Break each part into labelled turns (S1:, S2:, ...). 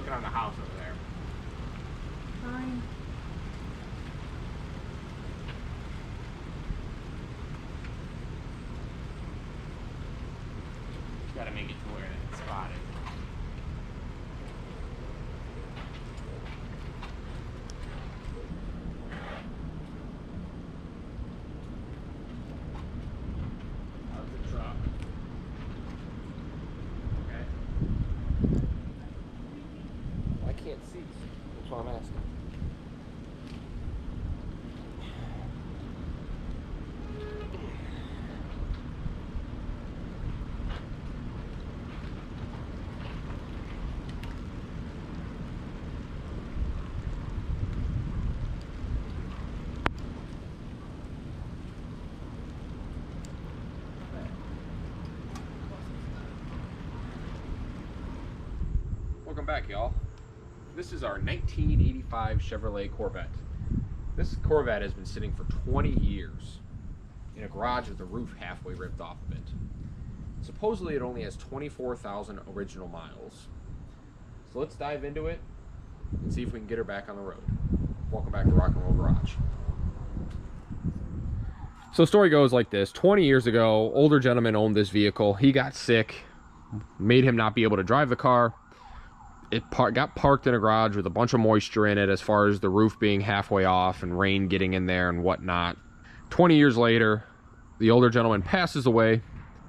S1: looking on the house over there.
S2: Fine.
S1: Just gotta make it to where it's spotted. How's the truck? Okay.
S3: I can't see. That's what I'm asking. Welcome back, y'all. This is our 1985 Chevrolet Corvette. This Corvette has been sitting for 20 years in a garage with the roof halfway ripped off of it. Supposedly it only has 24,000 original miles. So let's dive into it and see if we can get her back on the road. Welcome back to Rock and Roll Garage. So the story goes like this. 20 years ago, older gentleman owned this vehicle. He got sick, made him not be able to drive the car. It got parked in a garage with a bunch of moisture in it, as far as the roof being halfway off and rain getting in there and whatnot. 20 years later, the older gentleman passes away.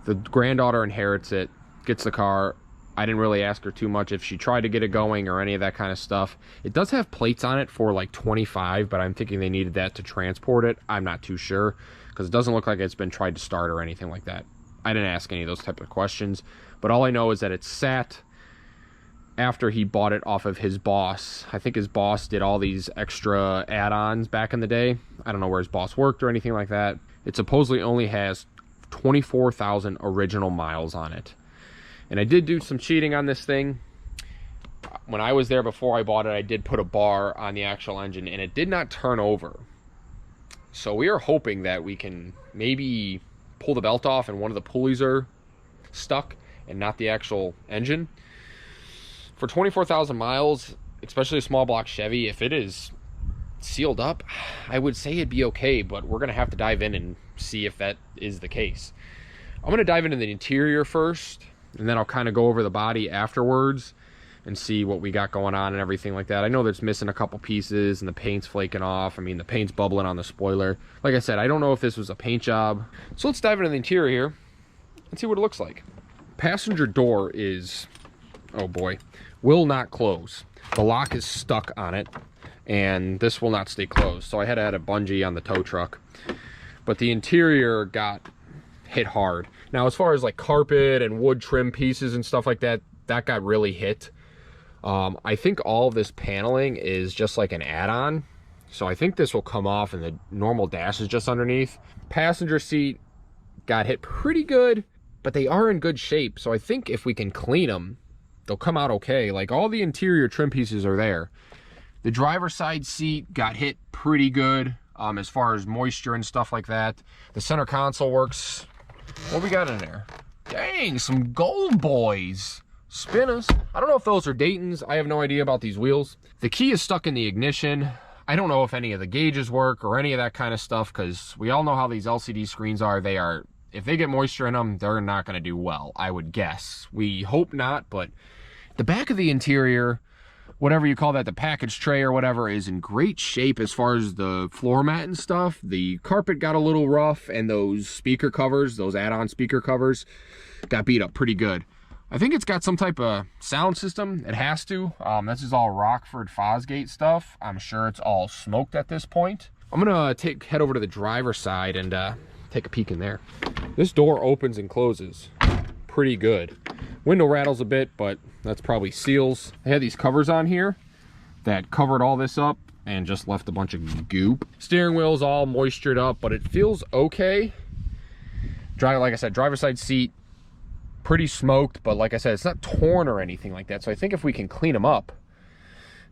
S3: The granddaughter inherits it, gets the car. I didn't really ask her too much if she tried to get it going or any of that kind of stuff. It does have plates on it for like 25, but I'm thinking they needed that to transport it. I'm not too sure, because it doesn't look like it's been tried to start or anything like that. I didn't ask any of those type of questions, but all I know is that it sat after he bought it off of his boss. I think his boss did all these extra add-ons back in the day. I don't know where his boss worked or anything like that. It supposedly only has 24,000 original miles on it. And I did do some cheating on this thing. When I was there before I bought it, I did put a bar on the actual engine and it did not turn over. So we are hoping that we can maybe pull the belt off and one of the pulleys are stuck and not the actual engine. For 24,000 miles, especially a small block Chevy, if it is sealed up, I would say it'd be okay, but we're going to have to dive in and see if that is the case. I'm going to dive into the interior first, and then I'll kind of go over the body afterwards and see what we got going on and everything like that. I know there's missing a couple pieces and the paint's flaking off. I mean, the paint's bubbling on the spoiler. Like I said, I don't know if this was a paint job. So let's dive into the interior here and see what it looks like. Passenger door is, oh boy, will not close. The lock is stuck on it and this will not stay closed. So I had to add a bungee on the tow truck, but the interior got hit hard. Now, as far as like carpet and wood trim pieces and stuff like that, that got really hit. I think all of this paneling is just like an add-on. So I think this will come off and the normal dash is just underneath. Passenger seat got hit pretty good, but they are in good shape. So I think if we can clean them, they'll come out okay. Like all the interior trim pieces are there. The driver's side seat got hit pretty good as far as moisture and stuff like that. The center console works. What we got in there? Dang, some gold boys. Spinners. I don't know if those are Dayton's. I have no idea about these wheels. The key is stuck in the ignition. I don't know if any of the gauges work or any of that kind of stuff, because we all know how these LCD screens are. They are, if they get moisture in them, they're not going to do well, I would guess. We hope not, but the back of the interior, whatever you call that, the package tray or whatever, is in great shape as far as the floor mat and stuff. The carpet got a little rough, and those speaker covers, those add-on speaker covers, got beat up pretty good. I think it's got some type of sound system. It has to. This is all Rockford Fosgate stuff. I'm sure it's all smoked at this point. I'm gonna head over to the driver's side and take a peek in there. This door opens and closes pretty good. Window rattles a bit, but that's probably seals. I had these covers on here that covered all this up and just left a bunch of goop. Steering wheel's all moistured up, but it feels okay. Like I said, driver's side seat, pretty smoked, but like I said, it's not torn or anything like that. So I think if we can clean them up,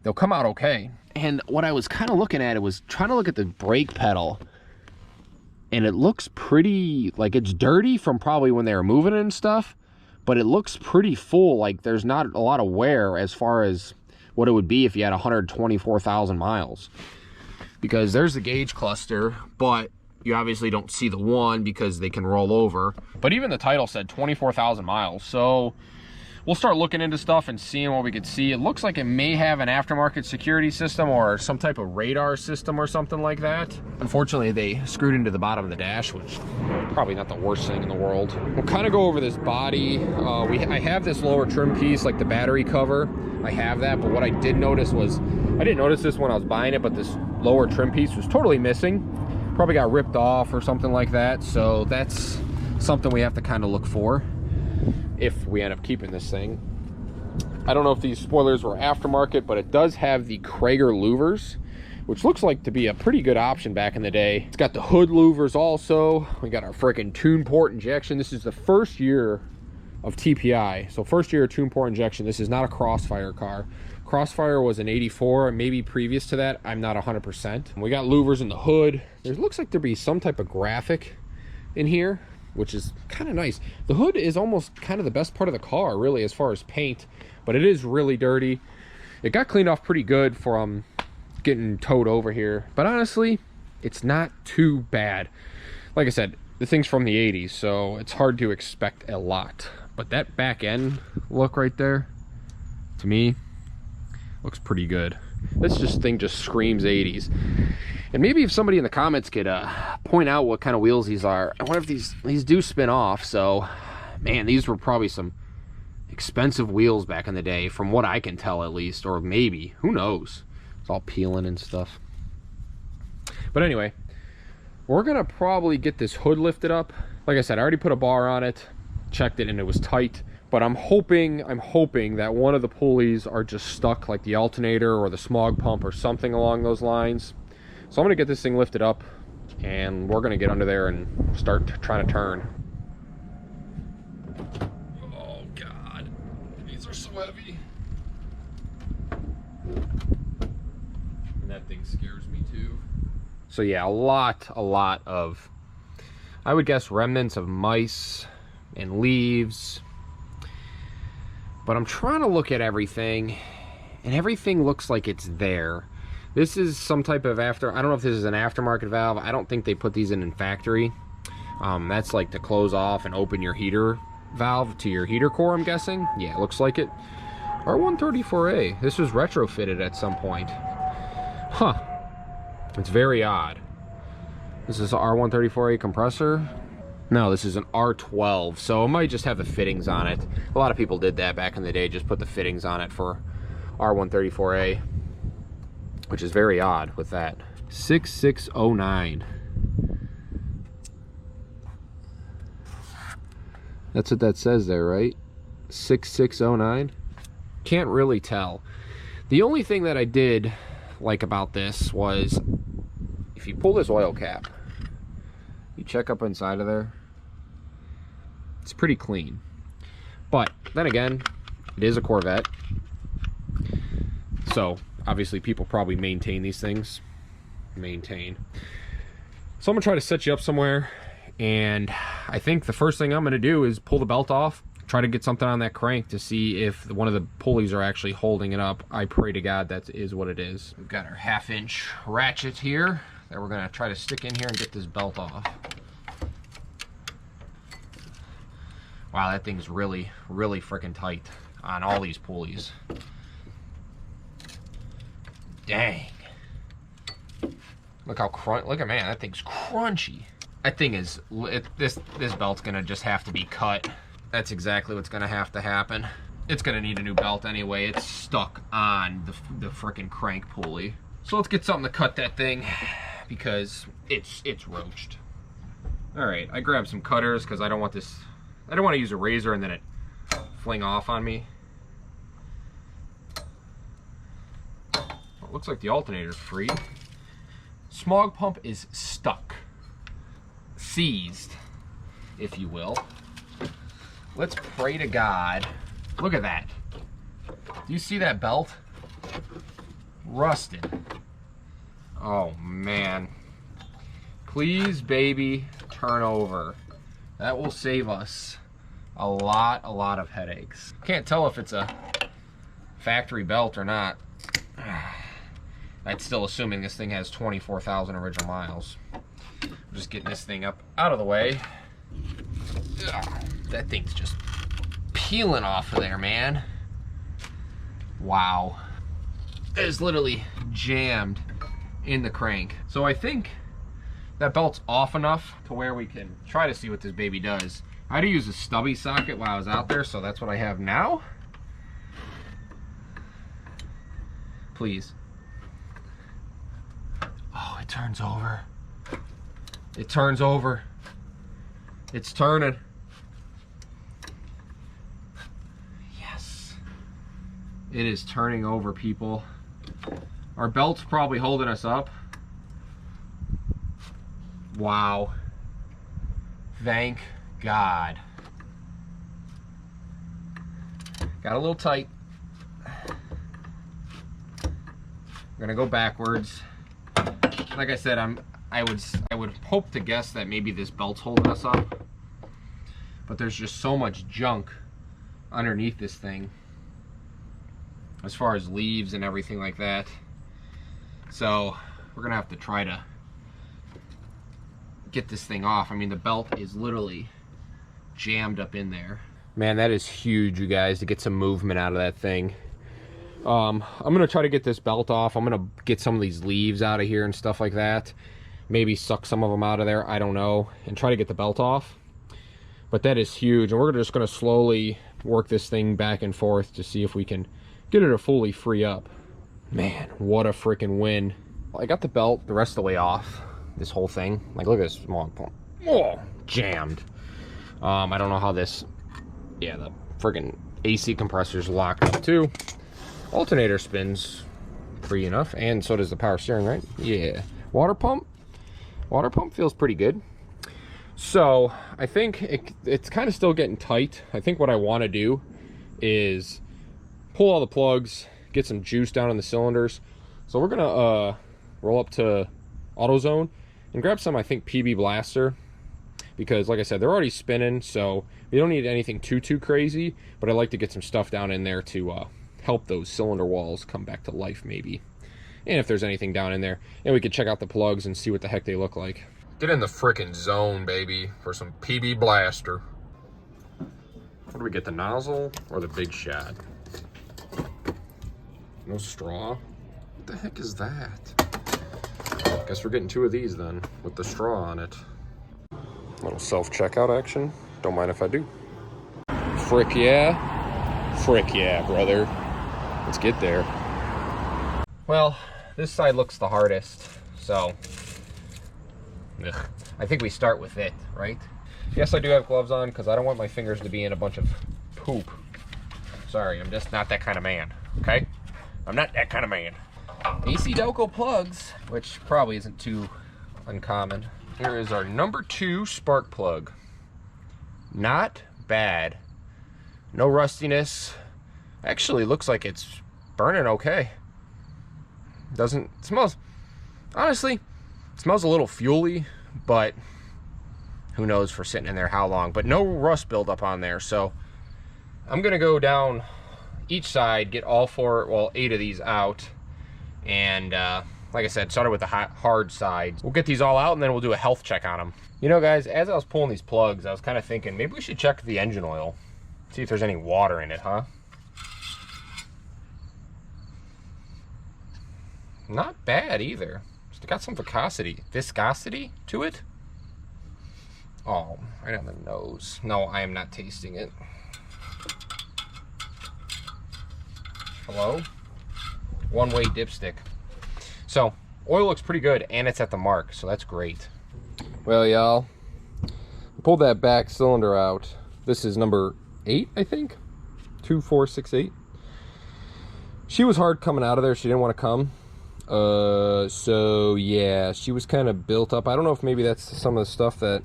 S3: they'll come out okay. And what I was kind of looking at, it was trying to look at the brake pedal, and it looks pretty, like it's dirty from probably when they were moving it and stuff, but it looks pretty full. Like there's not a lot of wear as far as what it would be if you had 124,000 miles. Because there's the gauge cluster, but you obviously don't see the one because they can roll over. But even the title said 24,000 miles. So we'll start looking into stuff and seeing what we could see. It looks like it may have an aftermarket security system or some type of radar system or something like that. Unfortunately, they screwed into the bottom of the dash, which is probably not the worst thing in the world. We'll kind of go over this body. I have this lower trim piece, like the battery cover. I have that, but what I did notice was, I didn't notice this when I was buying it, but this lower trim piece was totally missing. Probably got ripped off or something like that. So that's something we have to kind of look for if we end up keeping this thing. I don't know if these spoilers were aftermarket, but it does have the Krager louvers, which looks like to be a pretty good option back in the day. It's got the hood louvers also. We got our freaking tune port injection. This is the first year of TPI. So first year of tune port injection. This is not a Crossfire car. Crossfire was an 84, and maybe previous to that, I'm not 100%. We got louvers in the hood. There looks like there'd be some type of graphic in here, which is kind of nice. The hood is almost kind of the best part of the car, really, as far as paint, but it is really dirty. It got cleaned off pretty good from getting towed over here, but honestly, it's not too bad. Like I said, the thing's from the 80s, so it's hard to expect a lot. But that back end look right there, to me, looks pretty good. This thing just screams 80s. And maybe if somebody in the comments could point out what kind of wheels these are. I wonder if these do spin off. So, man, these were probably some expensive wheels back in the day, from what I can tell at least. Or maybe, who knows? It's all peeling and stuff. But anyway, we're gonna probably get this hood lifted up. Like I said, I already put a bar on it, checked it, and it was tight. But I'm hoping that one of the pulleys are just stuck, like the alternator or the smog pump or something along those lines. So I'm gonna get this thing lifted up, and we're gonna get under there and start trying to turn. Oh God, these are so heavy. And that thing scares me too. So yeah, a lot of, I would guess, remnants of mice and leaves. But I'm trying to look at everything, and everything looks like it's there. This is some type of I don't know if this is an aftermarket valve. I don't think they put these in factory. That's like to close off and open your heater valve to your heater core, I'm guessing. Yeah, it looks like it. R134A. This was retrofitted at some point. Huh. It's very odd. This is an R134A compressor. No, this is an R12, so it might just have the fittings on it. A lot of people did that back in the day, just put the fittings on it for R134A, which is very odd with that. 6609. That's what that says there, right? 6609? Can't really tell. The only thing that I did like about this was, if you pull this oil cap, you check up inside of there, it's pretty clean. But then again, it is a Corvette, so obviously people probably maintain these things. So I'm gonna try to set you up somewhere, and I think the first thing I'm gonna do is pull the belt off, try to get something on that crank to see if one of the pulleys are actually holding it up. I pray to God that is what it is. We've got our 1/2-inch ratchet here that we're gonna try to stick in here and get this belt off. Wow, that thing's really freaking tight on all these pulleys. Dang. Look how look at, man, that thing's crunchy. That thing is, this belt's gonna just have to be cut. That's exactly what's gonna have to happen. It's gonna need a new belt anyway. It's stuck on the freaking crank pulley. So let's get something to cut that thing, because it's roached. All right, I grabbed some cutters because I don't want to use a razor and then it fling off on me. Well, it looks like the alternator's free. Smog pump is stuck. Seized, if you will. Let's pray to God. Look at that. Do you see that belt? Rusted. Oh, man. Please, baby, turn over. That will save us a lot of headaches. Can't tell if it's a factory belt or not. That's still assuming this thing has 24,000 original miles. I'm just getting this thing up out of the way. Ugh, that thing's just peeling off of there, man. Wow. It is literally jammed in the crank. So I think that belt's off enough to where we can try to see what this baby does. I had to use a stubby socket while I was out there, so that's what I have now. Please. Oh, it turns over. It turns over. It's turning. Yes. It is turning over, people. Our belt's probably holding us up. Wow. Thank God. Got a little tight. I'm gonna go backwards. Like I said, I would hope to guess that maybe this belt's holding us up, but there's just so much junk underneath this thing as far as leaves and everything like that. So we're gonna have to try to get this thing off. I mean, the belt is literally jammed up in there. Man, that is huge, you guys, to get some movement out of that thing. I'm gonna try to get this belt off. I'm gonna get some of these leaves out of here and stuff like that. Maybe suck some of them out of there, I don't know, and try to get the belt off. But that is huge, and we're just gonna slowly work this thing back and forth to see if we can get it to fully free up. Man, what a freaking win. I got the belt the rest of the way off, this whole thing. Like, look at this small pump. Oh, jammed. I don't know how this, yeah, the friggin' AC compressor's locked up too. Alternator spins free enough, and so does the power steering, right? Yeah. Water pump feels pretty good. So I think it's kind of still getting tight. I think what I want to do is pull all the plugs, get some juice down in the cylinders. So we're gonna roll up to AutoZone and grab some, I think, PB Blaster, because like I said, they're already spinning, so we don't need anything too crazy, but I like to get some stuff down in there to help those cylinder walls come back to life, maybe. And if there's anything down in there, and we could check out the plugs and see what the heck they look like. Get in the frickin' zone, baby, for some PB Blaster. What do we get, the nozzle or the big shot? No straw? What the heck is that? Guess we're getting two of these then, with the straw on it. Little self-checkout action. Don't mind if I do. Frick yeah. Frick yeah, brother. Let's get there. Well, this side looks the hardest, so I think we start with it, right? Yes, I do have gloves on because I don't want my fingers to be in a bunch of poop. Sorry, I'm just not that kind of man, okay? I'm not that kind of man. AC Delco plugs, which probably isn't too uncommon. Here is our number 2 spark plug. Not bad. No rustiness. Actually looks like it's burning okay. Doesn't, smells, honestly, it smells a little fuely, but who knows for sitting in there how long. But no rust buildup on there, so I'm gonna go down each side, get all 8 of these out, and like I said, started with the hard side. We'll get these all out and then we'll do a health check on them. You know, guys, as I was pulling these plugs, I was kind of thinking maybe we should check the engine oil, see if there's any water in it, huh? Not bad either. It's got some viscosity to it. Oh, right on the nose. No, I am not tasting it. Hello? One-way dipstick. So, oil looks pretty good, and it's at the mark, so that's great. Well, y'all, pulled that back cylinder out. This is number 8, I think. 2468. She was hard coming out of there. She didn't want to come. So yeah, she was kind of built up. I don't know if maybe that's some of the stuff that,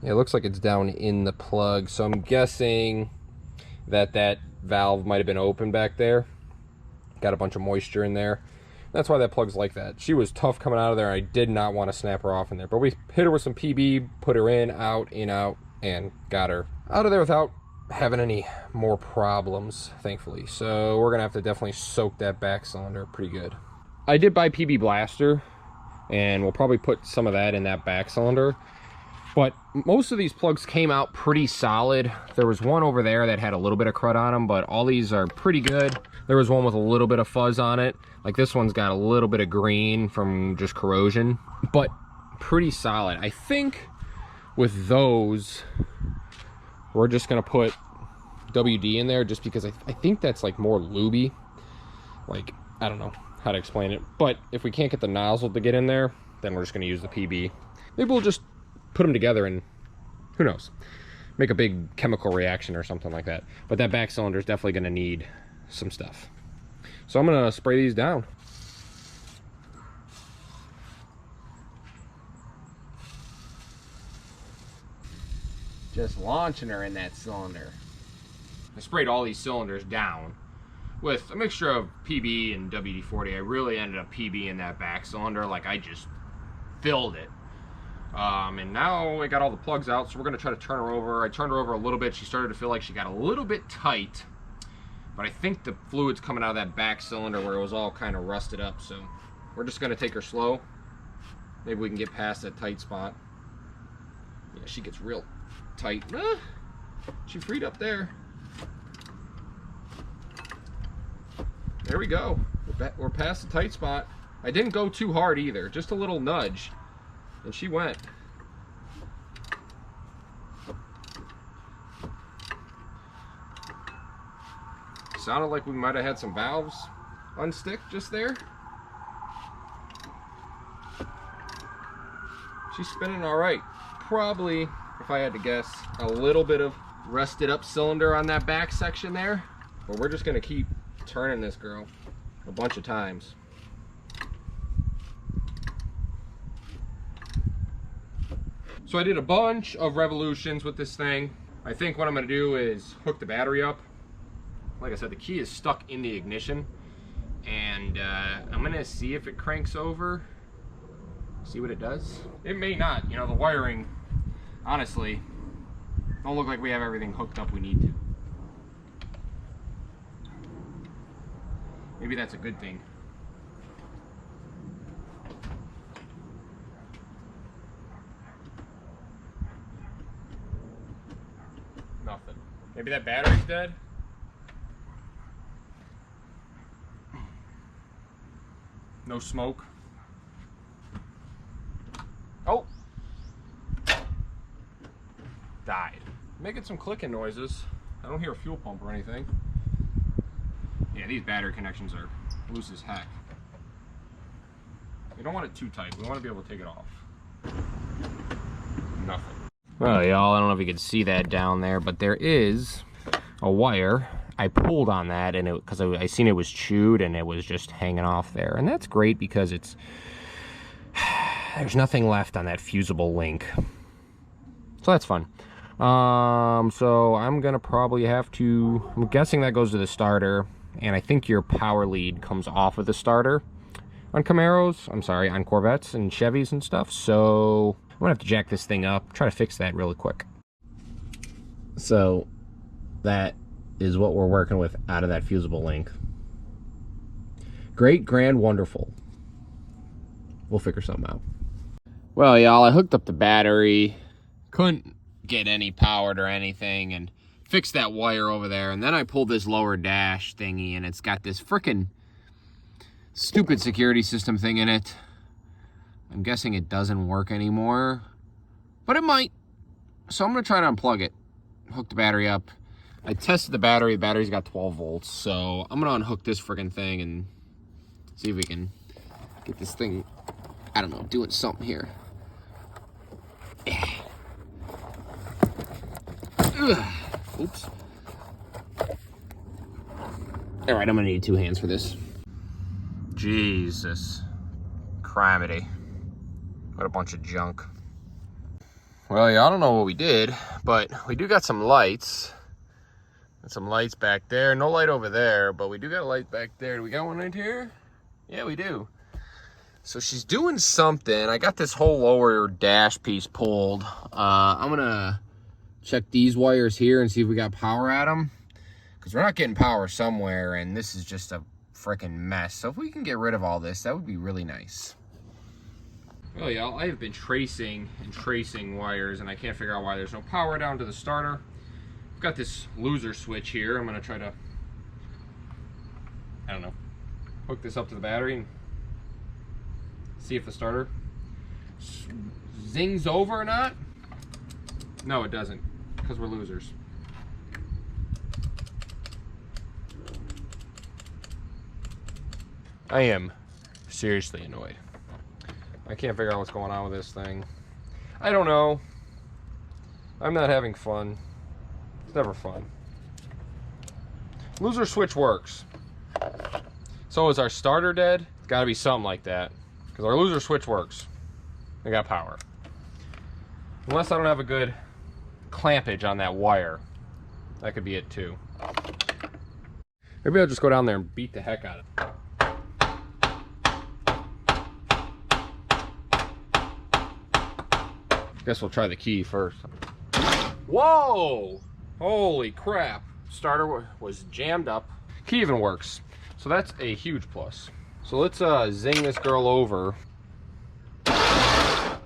S3: yeah, it looks like it's down in the plug. So I'm guessing that that valve might have been open back there. Got a bunch of moisture in there. That's why that plug's like that. She was tough coming out of there. I did not want to snap her off in there, but we hit her with some PB, put her in, out, and got her out of there without having any more problems, thankfully. So we're gonna have to definitely soak that back cylinder pretty good. I did buy PB Blaster, and we'll probably put some of that in that back cylinder. But most of these plugs came out pretty solid. There was one over there that had a little bit of crud on them, but all these are pretty good. There was one with a little bit of fuzz on it. Like this one's got a little bit of green from just corrosion, but pretty solid. I think with those, we're just gonna put WD in there just because I think that's like more lubey. Like, I don't know how to explain it, but if we can't get the nozzle to get in there, then we're just gonna use the PB. Maybe we'll just put them together and who knows, make a big chemical reaction or something like that. But that back cylinder is definitely gonna need some stuff. So I'm gonna spray these down. Just launching her in that cylinder. I sprayed all these cylinders down with a mixture of PB and WD-40. I really ended up PB in that back cylinder, like I just filled it. And now I got all the plugs out, so we're gonna try to turn her over. I turned her over a little bit. She started to feel like she got a little bit tight, but I think the fluid's coming out of that back cylinder where it was all kind of rusted up. So we're just gonna take her slow. Maybe we can get past that tight spot. Yeah, she gets real tight. She freed up there. There we go. We're past the tight spot. I didn't go too hard either, just a little nudge, and she went. Sounded like we might have had some valves unstick just there. She's spinning all right. Probably, if I had to guess, a little bit of rusted up cylinder on that back section there. But we're just gonna keep turning this girl a bunch of times. So I did a bunch of revolutions with this thing. I think what I'm gonna do is hook the battery up. Like I said, the key is stuck in the ignition, and I'm gonna see if it cranks over, see what it does. It may not, you know, the wiring, honestly, don't look like we have everything hooked up we need to. Maybe that's a good thing. Nothing. Maybe that battery's dead? No smoke. Oh! Died. Making some clicking noises. I don't hear a fuel pump or anything. Yeah, these battery connections are loose as heck. We don't want it too tight. We want to be able to take it off. Nothing. Well, y'all, I don't know if you can see that down there, but there is a wire. I pulled on that, and because I seen it was chewed and it was just hanging off there, and that's great because it's there's nothing left on that fusible link, so that's fun. So I'm gonna probably have to. I'm guessing that goes to the starter, and I think your power lead comes off of the starter on Camaros. I'm sorry, on Corvettes and Chevys and stuff. So I'm gonna have to jack this thing up, try to fix that really quick. So that is what we're working with out of that fusible link. Great, grand, wonderful. We'll figure something out. Well, y'all, I hooked up the battery. Couldn't get any powered or anything, and fixed that wire over there. And then I pulled this lower dash thingy, and it's got this frickin' stupid security system thing in it. I'm guessing it doesn't work anymore, but it might. So I'm gonna try to unplug it, hook the battery up. I tested the battery. The battery's got 12 volts, so I'm gonna unhook this friggin' thing and see if we can get this thing, I don't know, doing something here. Oops. All right, I'm gonna need 2 hands for this. Jesus. Criminy. What a bunch of junk. Well, yeah, I don't know what we did, but we do got some lights. And some lights back there. No light over there, but we do got a light back there. Do we got one right here? Yeah, we do. So she's doing something. I got this whole lower dash piece pulled. I'm gonna check these wires here and see if we got power at them. Because we're not getting power somewhere, and this is just a freaking mess. So if we can get rid of all this, that would be really nice. Well, y'all, I have been tracing and tracing wires, and I can't figure out why there's no power down to the starter. I've got this loser switch here. I'm going to try to, I don't know, hook this up to the battery and see if the starter zings over or not. No, it doesn't, because we're losers. I am seriously annoyed. I can't figure out what's going on with this thing. I don't know. I'm not having fun. It's never fun. Loser switch works. So is our starter dead? It's got to be something like that. Because our loser switch works. We got power. Unless I don't have a good clampage on that wire. That could be it too. Maybe I'll just go down there and beat the heck out of it. Guess we'll try the key first. Whoa! Holy crap. Starter was jammed up. Key even works. So that's a huge plus. So let's zing this girl over. I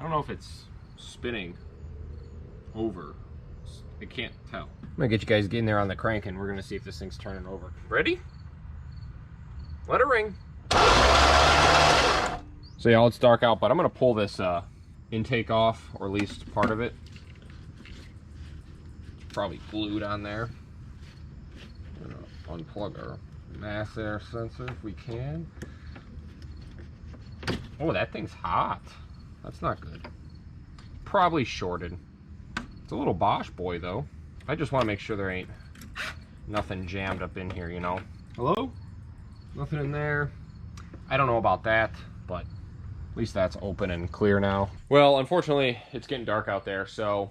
S3: don't know if it's spinning over. I can't tell. I'm gonna get you guys getting there on the crank and we're gonna see if this thing's turning over. Ready? Let it ring. So y'all, it's dark out, but I'm gonna pull this intake off, or at least part of it. Probably glued on there. We're gonna unplug our mass air sensor if we can. Oh, that thing's hot. That's not good. Probably shorted. It's a little Bosch boy though. I just want to make sure there ain't nothing jammed up in here, you know. Hello? Nothing in there. I don't know about that, but at least that's open and clear now. Well, unfortunately, it's getting dark out there, so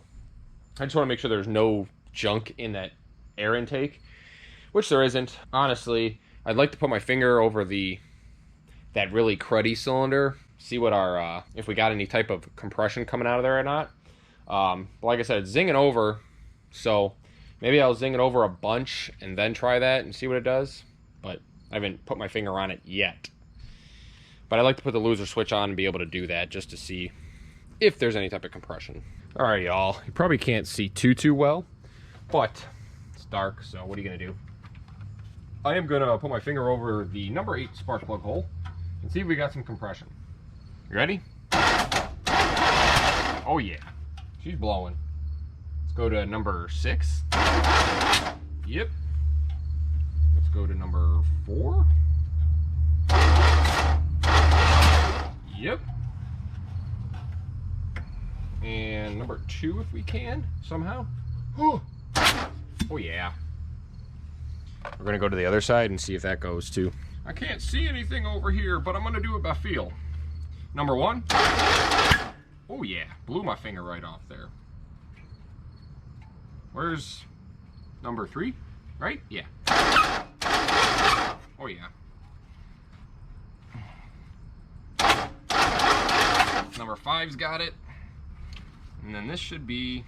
S3: I just want to make sure there's no junk in that air intake, which there isn't. Honestly, I'd like to put my finger over that really cruddy cylinder, see what our if we got any type of compression coming out of there or not. But like I said, it's zinging over, so maybe I'll zing it over a bunch and then try that and see what it does. But I haven't put my finger on it yet. But I like to put the loser switch on and be able to do that just to see if there's any type of compression. All right, y'all. You probably can't see too well, but it's dark, so what are you gonna do? I am gonna put my finger over the number 8 spark plug hole and see if we got some compression. You ready? Oh yeah, she's blowing. Let's go to number 6. Yep. Let's go to number 4. Yep. And number 2 if we can, somehow. Oh yeah. We're gonna go to the other side and see if that goes too. I can't see anything over here, but I'm gonna do it by feel. Number 1. Oh yeah, blew my finger right off there. Where's number 3? Right? Yeah. Oh yeah. Number 5's got it. And then this should be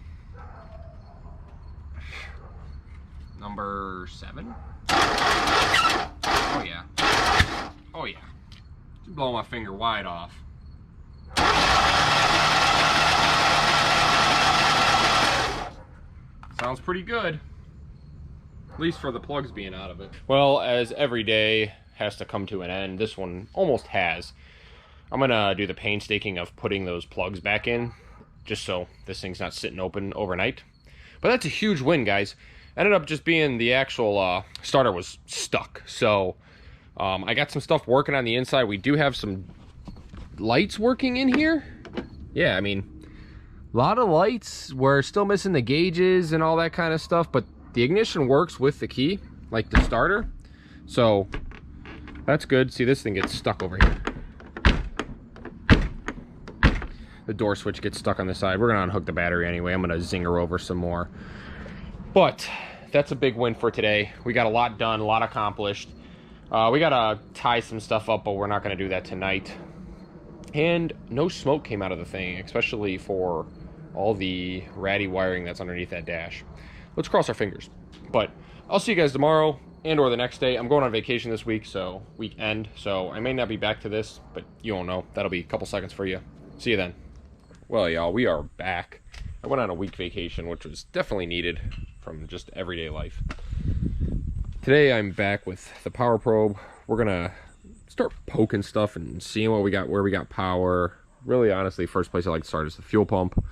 S3: number 7. Oh yeah. Oh yeah. Just blow my finger wide off. Sounds pretty good. At least for the plugs being out of it. Well, as every day has to come to an end, this one almost has. I'm gonna do the painstaking of putting those plugs back in, just so this thing's not sitting open overnight. But that's a huge win, guys. Ended up just being the actual starter was stuck. So I got some stuff working on the inside. We do have some lights working in here. Yeah, I mean, a lot of lights. We're still missing the gauges and all that kind of stuff, but the ignition works with the key, like the starter. So that's good. See, this thing gets stuck over here. The door switch gets stuck on the side. We're gonna unhook the battery anyway. I'm gonna zing her over some more. But that's a big win for today. We got a lot done, a lot accomplished. We gotta tie some stuff up, but we're not gonna do that tonight. And no smoke came out of the thing, especially for all the ratty wiring that's underneath that dash. Let's cross our fingers. But I'll see you guys tomorrow and or the next day. I'm going on vacation this week, so weekend, so I may not be back to this, but you won't know. That'll be a couple seconds for you. See you then. Well, y'all, we are back. I went on a week vacation, which was definitely needed from just everyday life. Today I'm back with the power probe. We're gonna start poking stuff and seeing what we got, where we got power. Really, honestly, first place I like to start is the fuel pump.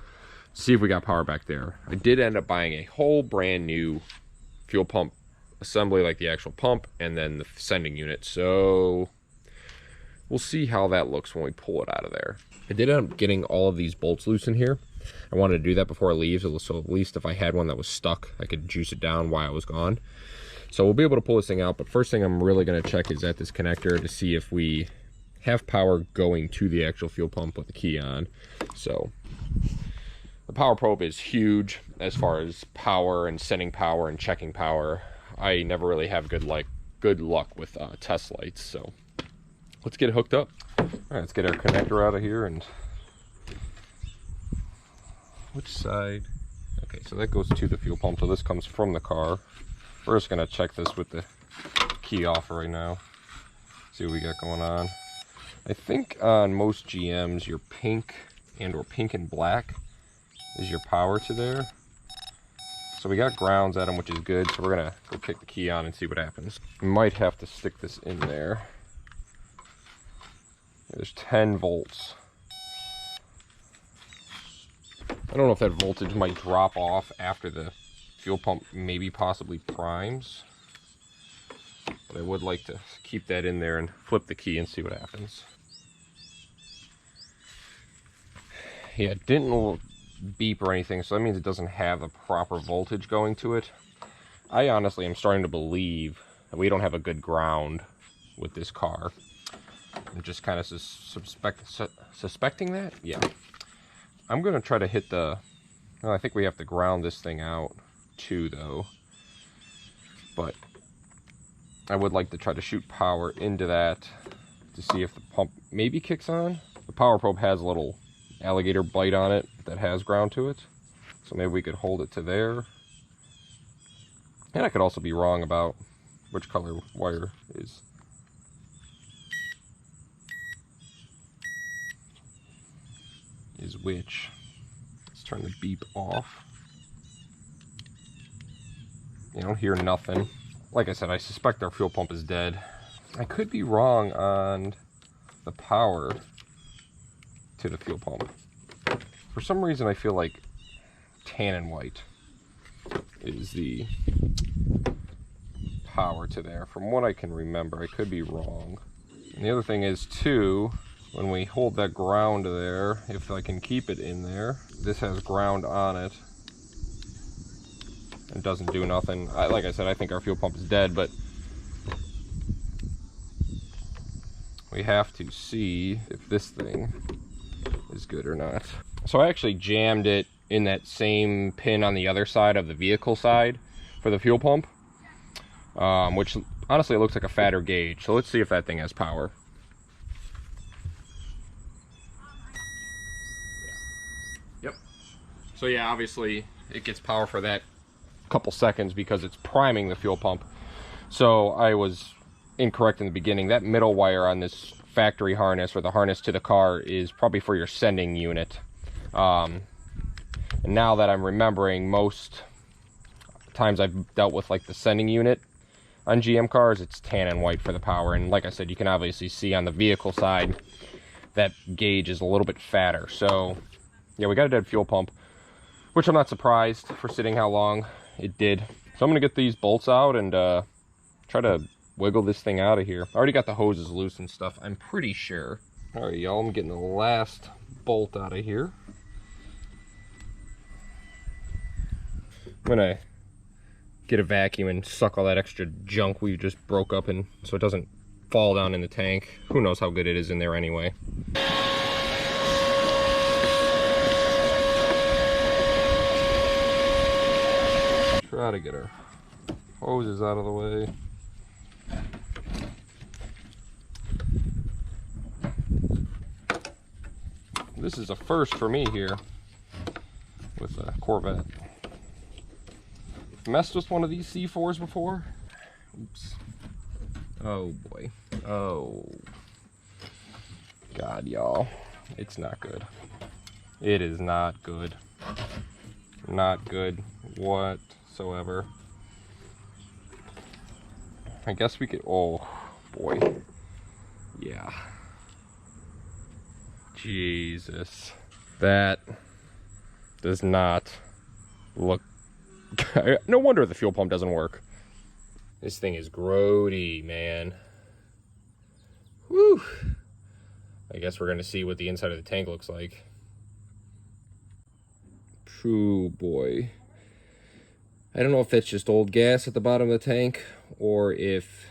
S3: See if we got power back there. I did end up buying a whole brand new fuel pump assembly, like the actual pump and then the sending unit. So we'll see how that looks when we pull it out of there. I did end up getting all of these bolts loose in here. I wanted to do that before I leave, so at least if I had one that was stuck, I could juice it down while I was gone. So we'll be able to pull this thing out, but first thing I'm really going to check is at this connector to see if we have power going to the actual fuel pump with the key on. So the power probe is huge as far as power and sending power and checking power. I never really have good luck with test lights, so let's get it hooked up. All right, let's get our connector out of here. And which side? Okay, so that goes to the fuel pump, so this comes from the car. We're just gonna check this with the key off right now. See what we got going on. I think on most GMs, your pink or pink and black is your power to there. So we got grounds at them, which is good. So we're gonna go kick the key on and see what happens. We might have to stick this in there. There's 10 volts. I don't know if that voltage might drop off after the fuel pump maybe possibly primes, but I would like to keep that in there and flip the key and see what happens. Yeah, it didn't beep or anything, so that means it doesn't have the proper voltage going to it. I honestly am starting to believe that we don't have a good ground with this car. I'm just kind of suspecting that. Yeah, I'm gonna try to hit the, well, I think we have to ground this thing out too though, but I would like to try to shoot power into that to see if the pump maybe kicks on. The power probe has a little alligator bite on it that has ground to it, so maybe we could hold it to there. And I could also be wrong about which color wire is which. Let's turn the beep off. You don't hear nothing. Like I said, I suspect our fuel pump is dead. I could be wrong on the power to the fuel pump. For some reason, I feel like tan and white is the power to there. From what I can remember, I could be wrong. And the other thing is, too, when we hold that ground there, if I can keep it in there, this has ground on it. It doesn't do nothing. Like I said, I think our fuel pump is dead, but we have to see if this thing is good or not. So I actually jammed it in that same pin on the other side of the vehicle side for the fuel pump, which honestly it looks like a fatter gauge. So let's see if that thing has power. Yep. So yeah, obviously it gets power for that couple seconds because it's priming the fuel pump. So I was incorrect in the beginning. That middle wire on this factory harness, or the harness to the car, is probably for your sending unit. And now that I'm remembering, most times I've dealt with like the sending unit on GM cars, it's tan and white for the power. And like I said, you can obviously see on the vehicle side that gauge is a little bit fatter. So yeah, we got a dead fuel pump, which I'm not surprised for sitting how long it did. So I'm gonna get these bolts out and try to wiggle this thing out of here. I already got the hoses loose and stuff, I'm pretty sure. All right, y'all, I'm getting the last bolt out of here. I'm gonna get a vacuum and suck all that extra junk we just broke up in, so it doesn't fall down in the tank. Who knows how good it is in there anyway. Try to get our hoses out of the way. This is a first for me here with a Corvette. Messed with one of these C4s before. Oops. Oh boy. Oh. God, y'all. It's not good. It is not good. Not good whatsoever. I guess we could, oh boy. Yeah. Jesus. That does not look, no wonder the fuel pump doesn't work. This thing is grody, man. Whew. I guess we're gonna see what the inside of the tank looks like. Phew, boy. I don't know if that's just old gas at the bottom of the tank or if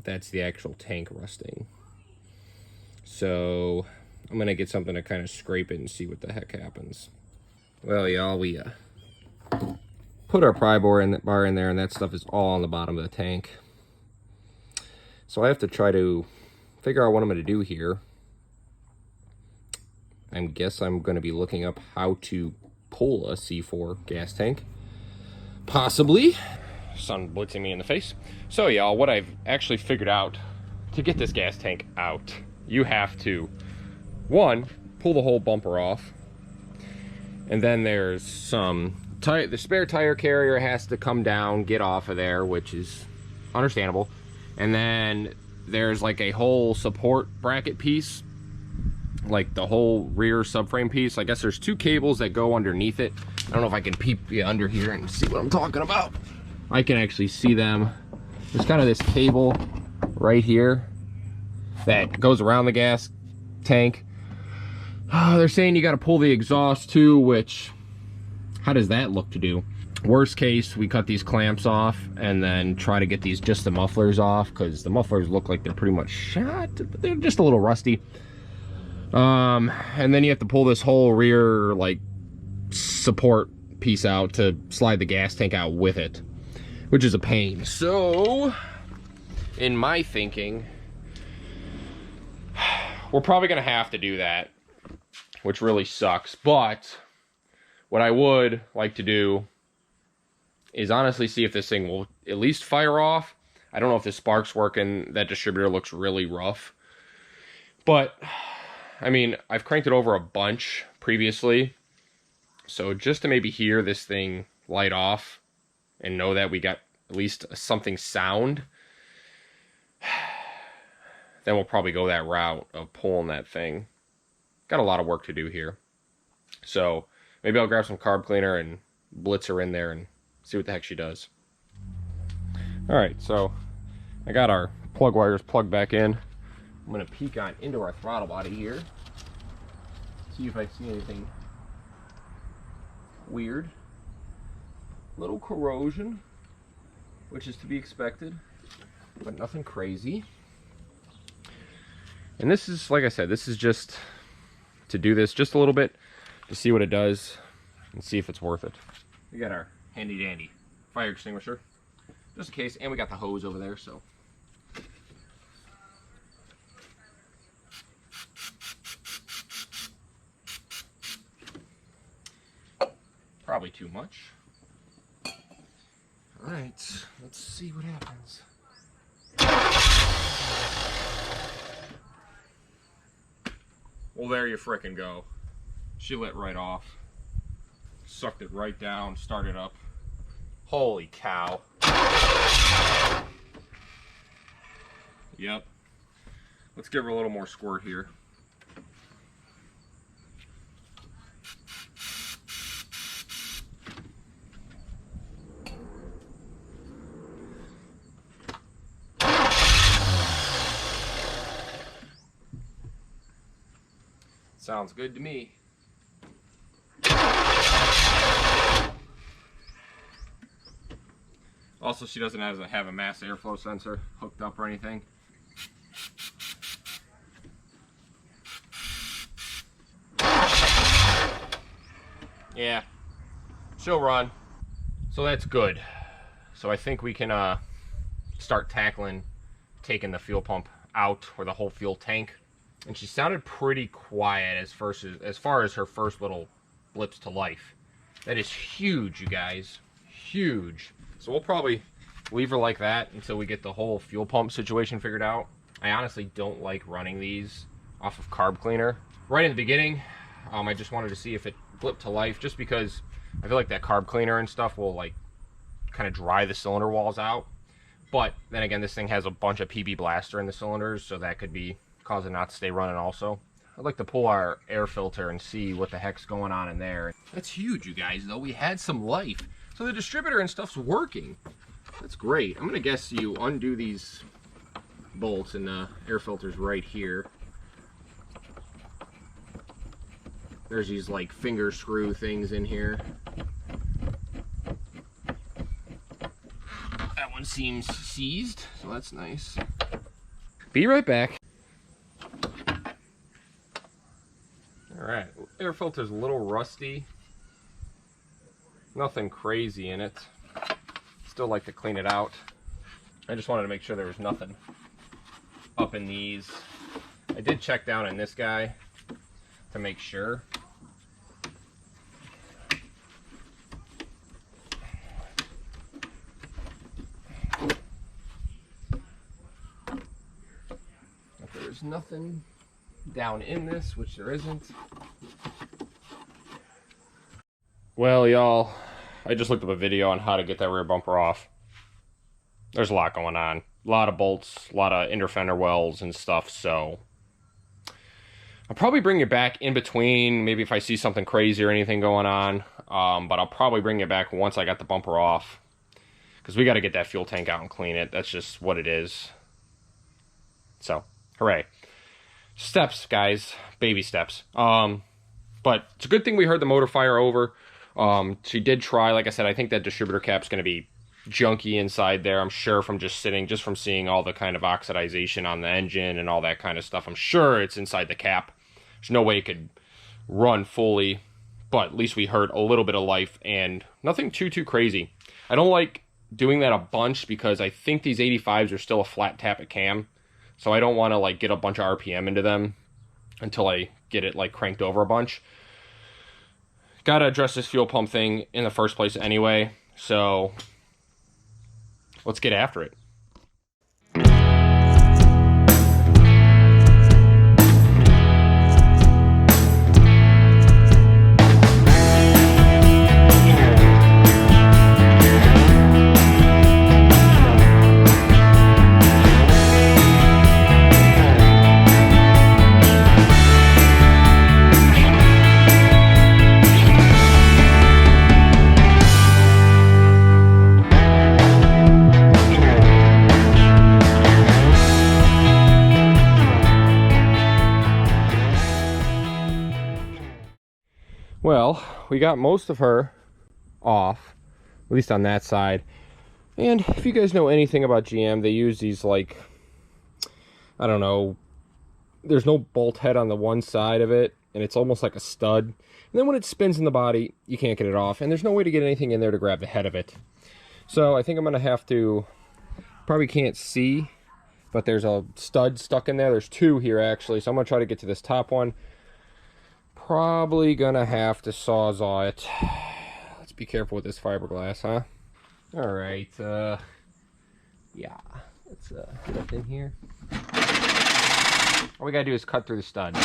S3: that's the actual tank rusting. So I'm gonna get something to kind of scrape it and see what the heck happens. Well, y'all, we put our pry bar in there, and that stuff is all on the bottom of the tank. So I have to try to figure out what I'm gonna do here. I guess I'm gonna be looking up how to pull a C4 gas tank. Possibly. Sun blitzing me in the face. So y'all, what I've actually figured out to get this gas tank out, you have to, one, pull the whole bumper off, and then there's some the spare tire carrier has to come down, get off of there, which is understandable, and then there's like a whole support bracket piece, like the whole rear subframe piece. I guess there's two cables that go underneath it. I don't know if I can peep you under here and see what I'm talking about. I can actually see them. There's kind of this cable right here that goes around the gas tank. They're saying you got to pull the exhaust too, which, how does that look to do? Worst case, we cut these clamps off and then try to get just the mufflers off, because the mufflers look like they're pretty much shot, but they're just a little rusty. And then you have to pull this whole rear like support piece out to slide the gas tank out with it, which is a pain. So in my thinking, we're probably gonna have to do that, which really sucks. But what I would like to do is honestly see if this thing will at least fire off. I don't know if the spark's working. That distributor looks really rough, but I mean, I've cranked it over a bunch previously, so just to maybe hear this thing light off and know that we got at least something sound, then we'll probably go that route of pulling that thing. Got a lot of work to do here. So maybe I'll grab some carb cleaner and blitz her in there and see what the heck she does. Alright, so I got our plug wires plugged back in. I'm going to peek into our throttle body here. See if I see anything weird. Little corrosion, which is to be expected, but nothing crazy. And this is, like I said, this is just to do this just a little bit to see what it does and see if it's worth it. We got our handy dandy fire extinguisher just in case, and we got the hose over there, so probably too much. All right, let's see what happens. Well, there you frickin' go. She lit right off. Sucked it right down, started up. Holy cow. Yep. Let's give her a little more squirt here. Sounds good to me. Also, she doesn't have a mass airflow sensor hooked up or anything. Yeah, she'll run. So that's good. So I think we can start tackling taking the fuel pump out, or the whole fuel tank and she sounded pretty quiet as far as her first little blips to life. That is huge, you guys. Huge. So we'll probably leave her like that until we get the whole fuel pump situation figured out. I honestly don't like running these off of carb cleaner. Right in the beginning, I just wanted to see if it blipped to life, just because I feel like that carb cleaner and stuff will like kind of dry the cylinder walls out. But then again, this thing has a bunch of PB blaster in the cylinders, so that could be causing it not to stay running also. I'd like to pull our air filter and see what the heck's going on in there. That's huge, you guys, though. We had some life. So the distributor and stuff's working. That's great. I'm gonna guess you undo these bolts, and the air filter's right here. There's these like finger screw things in here. That one seems seized, so that's nice. Be right back. Alright, air filter's a little rusty. Nothing crazy in it. Still like to clean it out. I just wanted to make sure there was nothing up in these. I did check down in this guy to make sure. If there's nothing down in this, which there isn't. Well, y'all, I just looked up a video on how to get that rear bumper off. There's a lot going on. A lot of bolts, a lot of inner fender wells and stuff, so I'll probably bring it back in between, maybe if I see something crazy or anything going on, but I'll probably bring it back once I got the bumper off, because we got to get that fuel tank out and clean it. That's just what it is. So, hooray. Steps, guys. Baby steps. But it's a good thing we heard the motor fire over. She did try, like I said, I think that distributor cap's going to be junky inside there, I'm sure, from just from seeing all the kind of oxidization on the engine and all that kind of stuff. I'm sure it's inside the cap. There's no way it could run fully, but at least we heard a little bit of life and nothing too crazy. I don't like doing that a bunch because I think these 85s are still a flat tappet cam, so I don't want to like get a bunch of RPM into them until I get it like cranked over a bunch. Gotta address this fuel pump thing in the first place anyway, so let's get after it. Well, we got most of her off, at least on that side. And if you guys know anything about GM, they use these like, I don't know, there's no bolt head on the one side of it, and it's almost like a stud. And then when it spins in the body, you can't get it off, and there's no way to get anything in there to grab the head of it. So I think I'm gonna have to, probably can't see, but there's a stud stuck in there. There's two here actually, so I'm gonna try to get to this top one. Probably gonna have to sawzall it. Let's be careful with this fiberglass, huh? All right, yeah, let's get in here. All we gotta do is cut through the stud.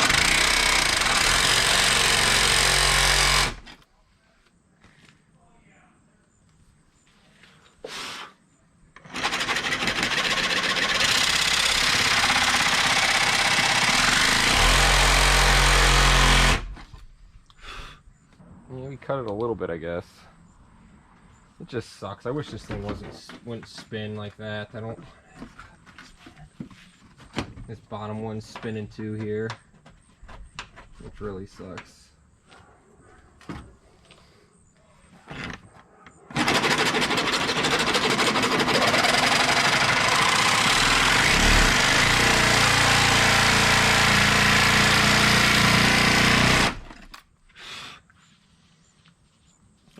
S3: Yeah, we cut it a little bit, I guess. It just sucks. I wish this thing wouldn't spin like that. I don't. This bottom one's spinning too here, which really sucks.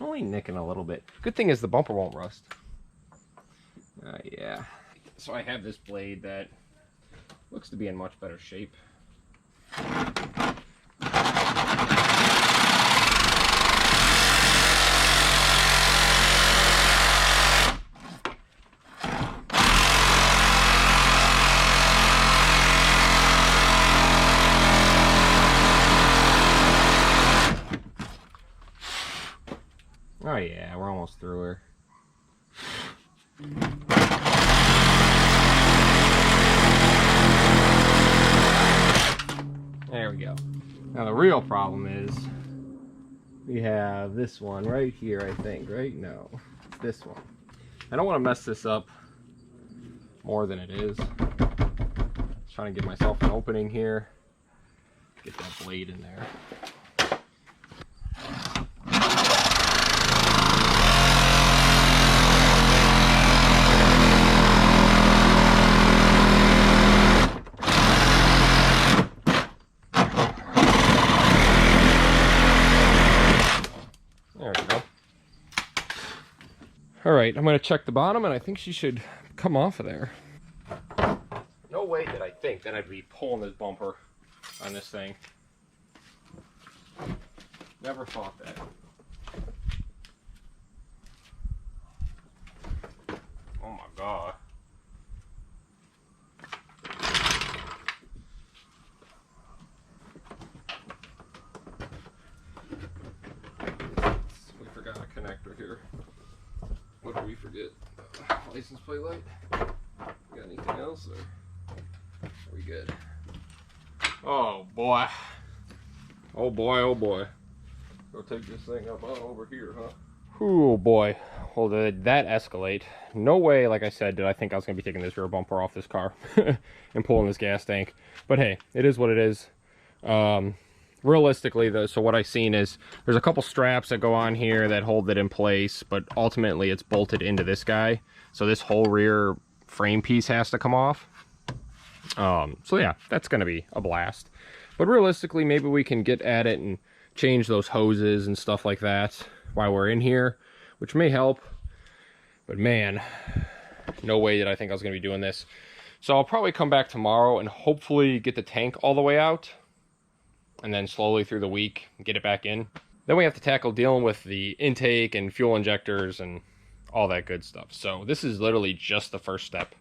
S3: Only nicking a little bit. Good thing is the bumper won't rust. Yeah. So I have this blade that looks to be in much better shape. Oh yeah, we're almost through her. There we go. Now the real problem is we have this one right here, I think, right? No, it's this one. I don't want to mess this up more than it is. Just trying to give myself an opening here. Get that blade in there. There we go. All right, I'm going to check the bottom, and I think she should come off of there. No way did I think that I'd be pulling this bumper on this thing. Never thought that. Oh my God. We forgot a connector here. What did we forget? License plate light? Got anything else? Or are we good? Oh boy. Oh boy, oh boy. Go take this thing up over here, huh? Oh boy. Well, did that escalate? No way, like I said, did I think I was going to be taking this rear bumper off this car and pulling this gas tank. But hey, it is what it is. Realistically, though, so what I've seen is there's a couple straps that go on here that hold it in place, but ultimately it's bolted into this guy. So this whole rear frame piece has to come off. So yeah, that's going to be a blast. But realistically, maybe we can get at it and change those hoses and stuff like that while we're in here, which may help. But man, no way did I think I was going to be doing this. So I'll probably come back tomorrow and hopefully get the tank all the way out, and then slowly through the week get it back in. Then we have to tackle dealing with the intake and fuel injectors and all that good stuff. So this is literally just the first step.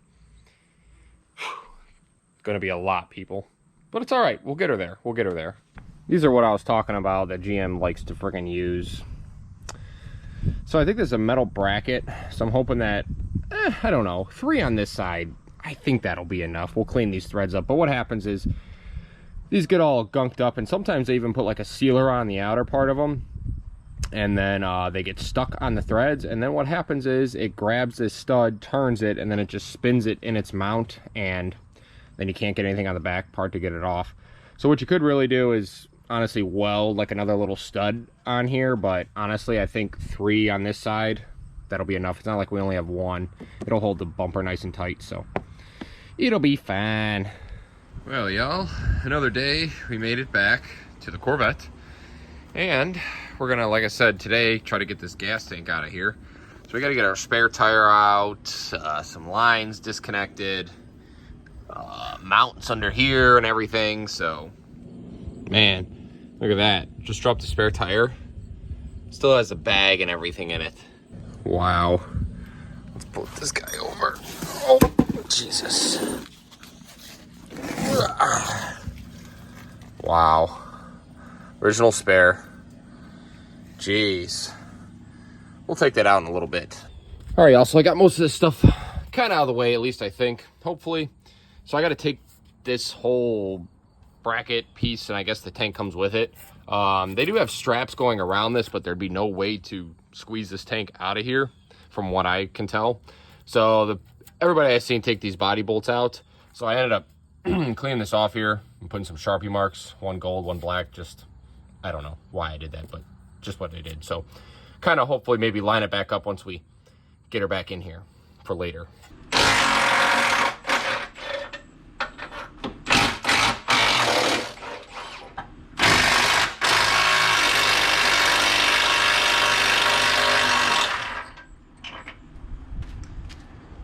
S3: It's going to be a lot, people. But it's all right. We'll get her there. We'll get her there. These are what I was talking about that GM likes to freaking use. So I think there's a metal bracket. So I'm hoping that, I don't know, 3 on this side. I think that'll be enough. We'll clean these threads up. But what happens is these get all gunked up, and sometimes they even put like a sealer on the outer part of them, and then they get stuck on the threads. And then what happens is it grabs this stud, turns it, and then it just spins it in its mount, and then you can't get anything on the back part to get it off. So what you could really do is honestly weld like another little stud on here, but honestly I think 3 on this side, that'll be enough. It's not like we only have 1. It'll hold the bumper nice and tight, so it'll be fine. Well, y'all, another day. We made it back to the Corvette, and we're gonna, like I said, today try to get this gas tank out of here. So we gotta get our spare tire out, some lines disconnected, mounts under here and everything. So man, look at that, just dropped the spare tire, still has a bag and everything in it. Wow. Let's pull this guy over. Oh Jesus. Wow. Original spare. Jeez. We'll take that out in a little bit. All right, y'all, so I got most of this stuff kind of out of the way, at least I think, hopefully. So I got to take this whole bracket piece, and I guess the tank comes with it. They do have straps going around this, but there'd be no way to squeeze this tank out of here from what I can tell. So everybody I've seen take these body bolts out. So I ended up cleaning this off here and putting some Sharpie marks, 1 gold, 1 black. Just, I don't know why I did that, but just what I did. So kind of hopefully maybe line it back up once we get her back in here for later.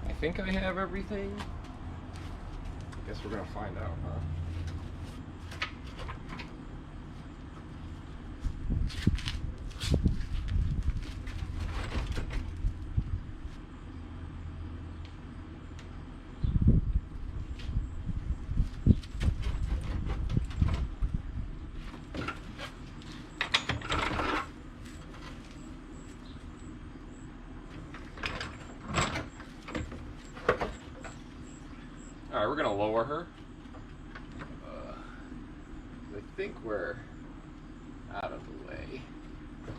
S3: I think I have everything. I guess we're gonna find out, huh? we're gonna lower her. I think we're out of the way.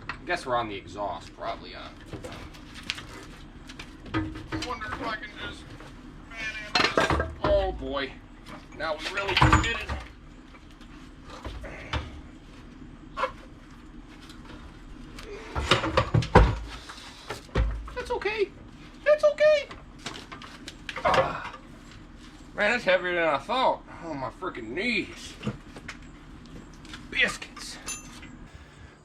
S3: I guess we're on the exhaust, probably, huh? I wonder if I can just manage this. Oh boy. Now we really committed. That's okay. That's okay. Man, that's heavier than I thought. Oh, my freaking knees. Biscuits.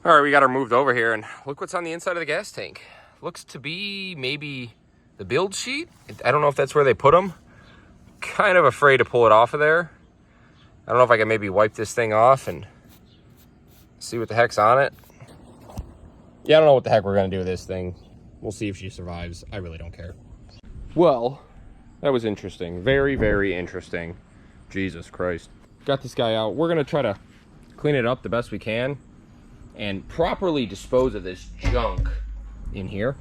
S3: All right, we got her moved over here, and look what's on the inside of the gas tank. Looks to be maybe the build sheet. I don't know if that's where they put them. Kind of afraid to pull it off of there. I don't know if I can maybe wipe this thing off and see what the heck's on it. Yeah, I don't know what the heck we're gonna do with this thing. We'll see if she survives. I really don't care. Well, that was interesting. Very, very interesting. Jesus Christ. Got this guy out. We're gonna try to clean it up the best we can and properly dispose of this junk in here.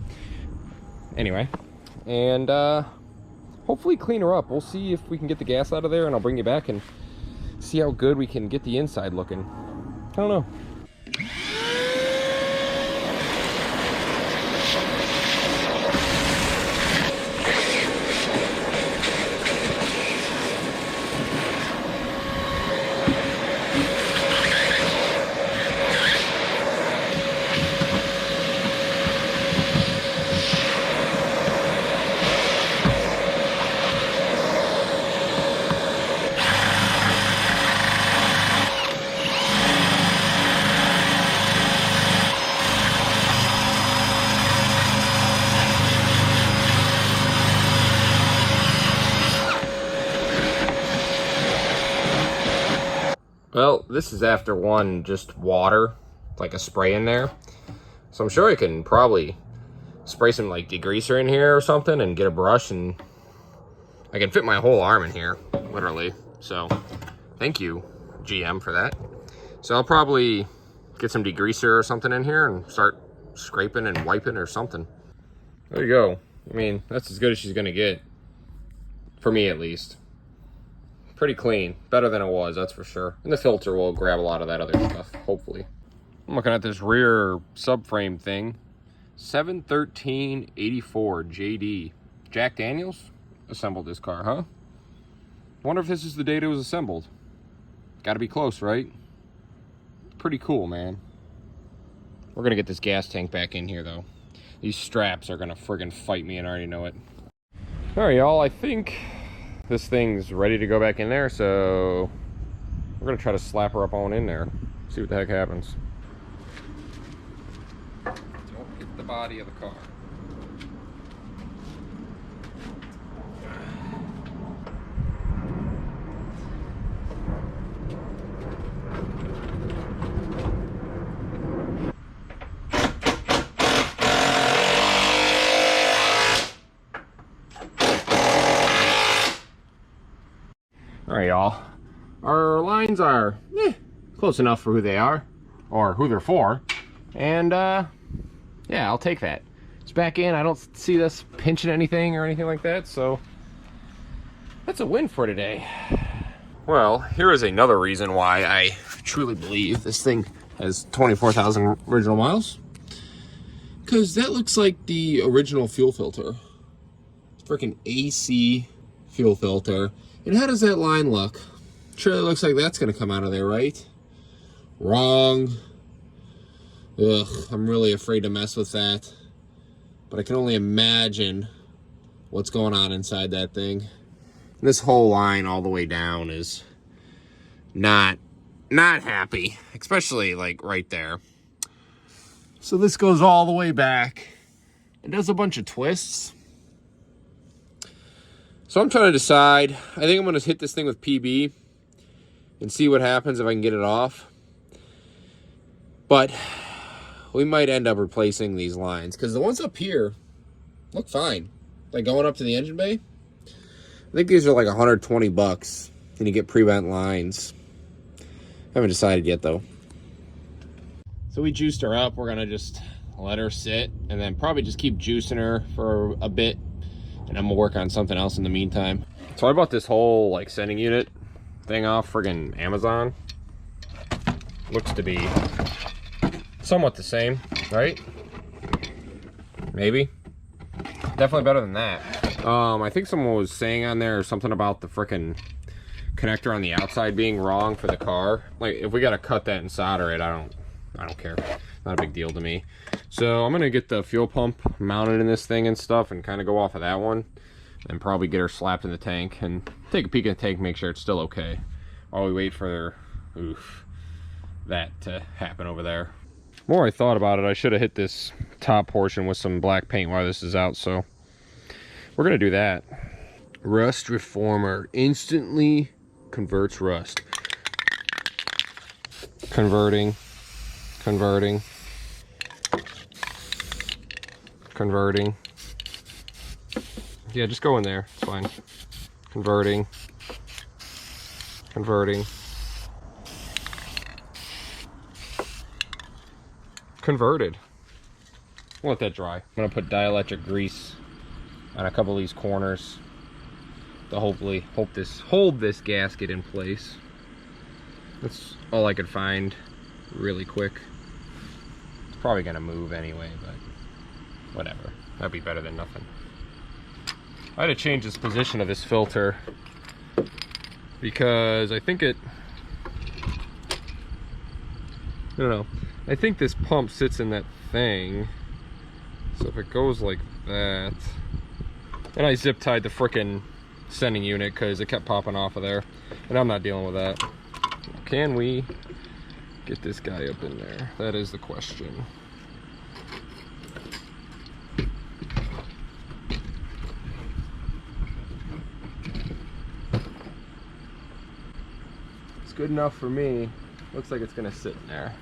S3: Anyway, and hopefully clean her up. We'll see if we can get the gas out of there, and I'll bring you back and see how good we can get the inside looking. I don't know. Well, this is after one just water, like a spray in there. So I'm sure I can probably spray some like degreaser in here or something and get a brush, and I can fit my whole arm in here, literally. So thank you, GM, for that. So I'll probably get some degreaser or something in here and start scraping and wiping or something. There you go. I mean, that's as good as she's gonna get. For me, at least. Pretty clean. Better than it was, that's for sure. And the filter will grab a lot of that other stuff, hopefully. I'm looking at this rear subframe thing. 71384 JD. Jack Daniels assembled this car, huh? Wonder if this is the date it was assembled. Gotta be close, right? Pretty cool, man. We're gonna get this gas tank back in here, though. These straps are gonna friggin' fight me, and I already know it. All right, y'all, I think this thing's ready to go back in there, so we're gonna try to slap her up on in there. See what the heck happens. Don't hit the body of the car. All right, y'all. Our lines are close enough for who they are, or who they're for. And yeah, I'll take that. It's back in. I don't see this pinching anything or anything like that, so that's a win for today. Well, here is another reason why I truly believe this thing has 24,000 original miles. Because that looks like the original fuel filter. Freaking AC fuel filter. And how does that line look? Surely looks like that's going to come out of there, right? Wrong. Ugh, I'm really afraid to mess with that. But I can only imagine what's going on inside that thing. This whole line all the way down is not happy. Especially like right there. So this goes all the way back. It does a bunch of twists. So I'm trying to decide. I think I'm going to hit this thing with PB and see what happens if I can get it off. But we might end up replacing these lines, because the ones up here look fine. Like going up to the engine bay. I think these are like 120 bucks and you get pre-bent lines. Haven't decided yet though. So we juiced her up. We're going to just let her sit and then probably just keep juicing her for a bit. And I'm gonna work on something else in the meantime. So I bought this whole like sending unit thing off friggin' Amazon. Looks to be somewhat the same, right? Maybe. Definitely better than that. I think someone was saying on there something about the frickin' connector on the outside being wrong for the car. Like if we gotta cut that and solder it, I don't care. Not a big deal to me. So I'm gonna get the fuel pump mounted in this thing and stuff and kind of go off of that one and probably get her slapped in the tank and take a peek at the tank, make sure it's still okay while we wait for that to happen over there. The more I thought about it, I should have hit this top portion with some black paint while this is out, so we're gonna do that. Rust reformer instantly converts rust. Converting. Yeah, just go in there, it's fine. Converting. Converted. We'll let that dry. I'm gonna put dielectric grease on a couple of these corners to hopefully hold this gasket in place. That's all I could find really quick. It's probably gonna move anyway, but whatever. That'd be better than nothing. I had to change this position of this filter because I think I don't know. I think this pump sits in that thing. So if it goes like that, and I zip tied the frickin' sending unit because it kept popping off of there, and I'm not dealing with that. Can we get this guy up in there? That is the question. It's good enough for me. Looks like it's gonna sit in there.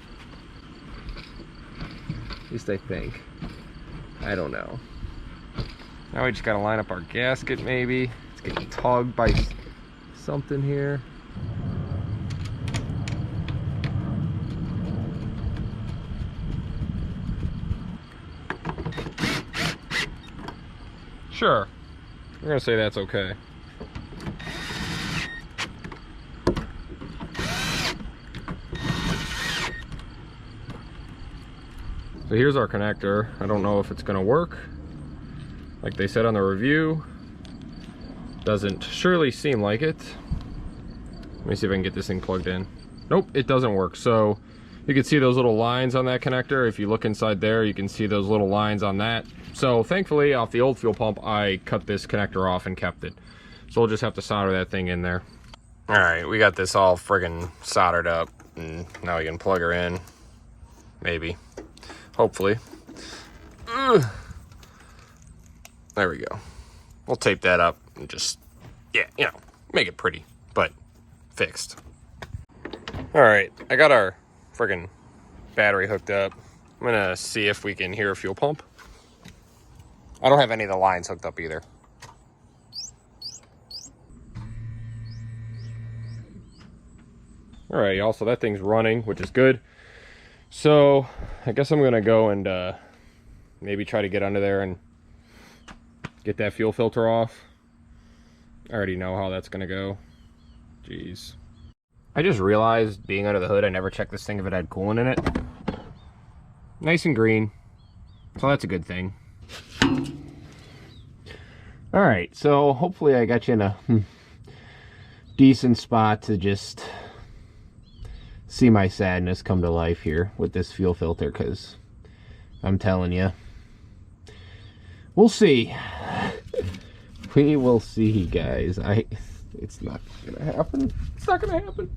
S3: At least I think. I don't know. Now we just gotta line up our gasket maybe. It's getting tugged by something here. Sure. We're gonna say that's okay. So here's our connector. I don't know if it's gonna work. Like they said on the review, doesn't surely seem like it. Let me see if I can get this thing plugged in. Nope, it doesn't work. So you can see those little lines on that connector. If you look inside there, you can see those little lines on that. So thankfully, off the old fuel pump, I cut this connector off and kept it. So we'll just have to solder that thing in there. All right, we got this all friggin' soldered up, and now we can plug her in. Maybe. Hopefully. Ugh. There we go. We'll tape that up and just, yeah, you know, make it pretty, but fixed. All right, I got our friggin' battery hooked up. I'm gonna see if we can hear a fuel pump. I don't have any of the lines hooked up either. All right, y'all, so that thing's running, which is good. So I guess I'm gonna go and maybe try to get under there and get that fuel filter off. I already know how that's gonna go. Jeez. I just realized, being under the hood, I never checked this thing if it had coolant in it. Nice and green, so that's a good thing. All right, so hopefully I got you in a decent spot to just see my sadness come to life here with this fuel filter, because I'm telling you, we'll see. We will see, guys. It's not gonna happen. It's not gonna happen.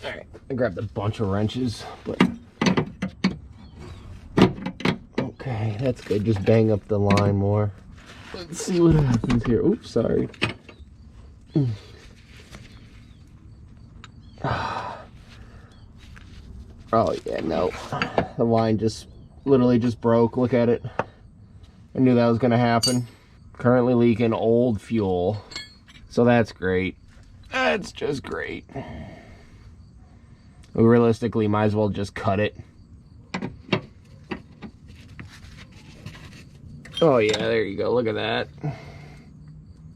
S3: All right, I grabbed a bunch of wrenches, but okay, that's good. Just bang up the line more. Let's see what happens here. Oops, sorry. Oh yeah, no. The line just literally just broke. Look at it. I knew that was gonna happen. Currently leaking old fuel. So that's great. That's just great. We realistically might as well just cut it. Oh yeah, there you go. Look at that.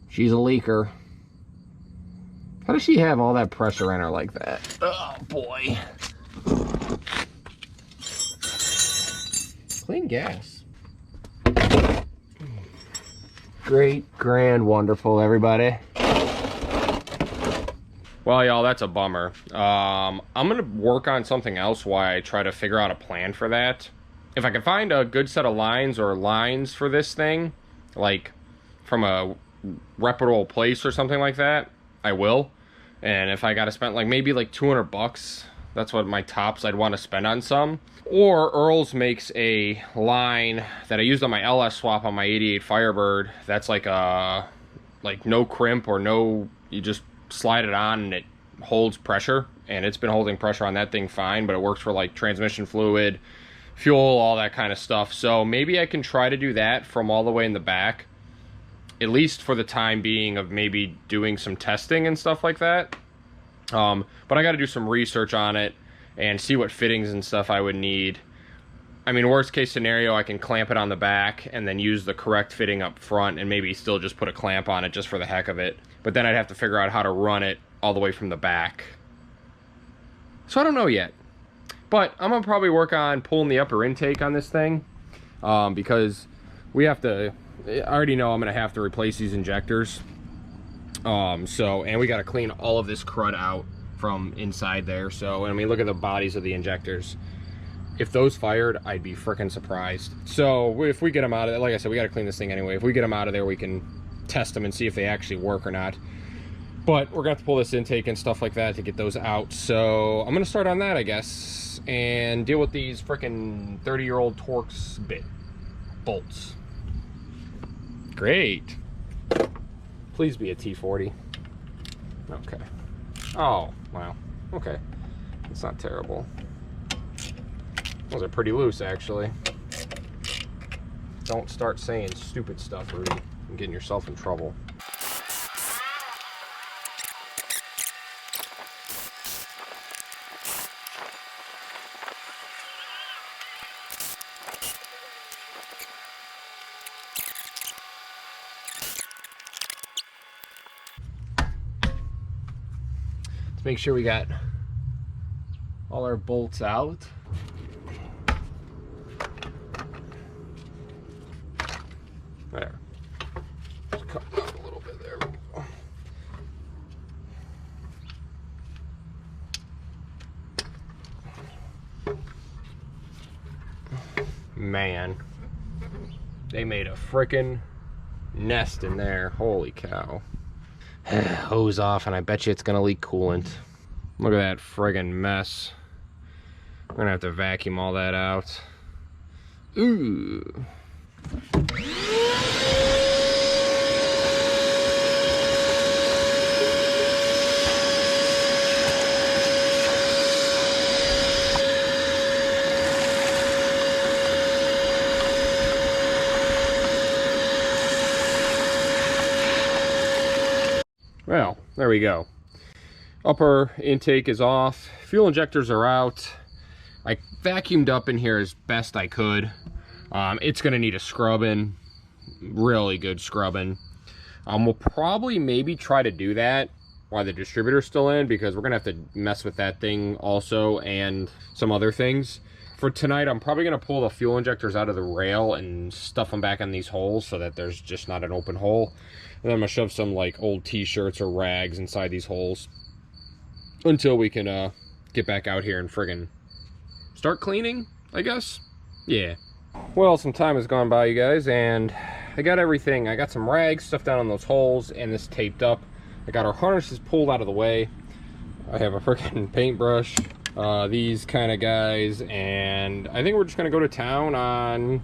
S3: She's a leaker. How does she have all that pressure in her like that? Oh boy. Clean gas. Great, grand, wonderful, everybody. Well, y'all, that's a bummer. I'm gonna work on something else while I try to figure out a plan for that. If I can find a good set of lines or lines for this thing, like from a reputable place or something like that, I will. And if I gotta spend like maybe like 200 bucks, that's what my tops I'd want to spend on some. Or Earl's makes a line that I used on my LS swap on my 88 Firebird. That's like a no crimp or no, you just slide it on and it holds pressure, and it's been holding pressure on that thing fine, but it works for like transmission fluid, fuel, all that kind of stuff. So maybe I can try to do that from all the way in the back, at least for the time being, of maybe doing some testing and stuff like that. But I got to do some research on it and see what fittings and stuff I would need. I mean, worst case scenario, I can clamp it on the back and then use the correct fitting up front and maybe still just put a clamp on it just for the heck of it. But then I'd have to figure out how to run it all the way from the back. So I don't know yet. But I'm going to probably work on pulling the upper intake on this thing. Because we have to... I already know I'm going to have to replace these injectors. And we got to clean all of this crud out from inside there. So, I mean, look at the bodies of the injectors. If those fired, I'd be freaking surprised. So if we get them out of there, like I said, we got to clean this thing anyway. If we get them out of there, we can test them and see if they actually work or not. But we're gonna have to pull this intake and stuff like that to get those out. So I'm gonna start on that, I guess, and deal with these freaking 30-year-old Torx bolts. Great. Please be a T40. Okay. Oh, wow. Okay. It's not terrible. Those are pretty loose, actually. Don't start saying stupid stuff, Rudy. You're getting yourself in trouble. Let's make sure we got all our bolts out. There. Just cut it up a little bit. There we go. Man, they made a frickin' nest in there. Holy cow. Hose off, and I bet you it's gonna leak coolant. Look at that friggin' mess. I'm gonna have to vacuum all that out. Ooh. Well, there we go. Upper intake is off. Fuel injectors are out. I vacuumed up in here as best I could. It's going to need a scrubbing. Really good scrubbing. We'll probably maybe try to do that while the distributor's still in, because we're going to have to mess with that thing also and some other things. For tonight, I'm probably going to pull the fuel injectors out of the rail and stuff them back in these holes so that there's just not an open hole. And then I'm going to shove some like old t-shirts or rags inside these holes until we can get back out here and friggin' start cleaning, I guess. Yeah. Well, some time has gone by, you guys, and I got everything. I got some rags stuffed down on those holes and this taped up. I got our harnesses pulled out of the way. I have a freaking paintbrush, these kind of guys, and I think we're just going to go to town on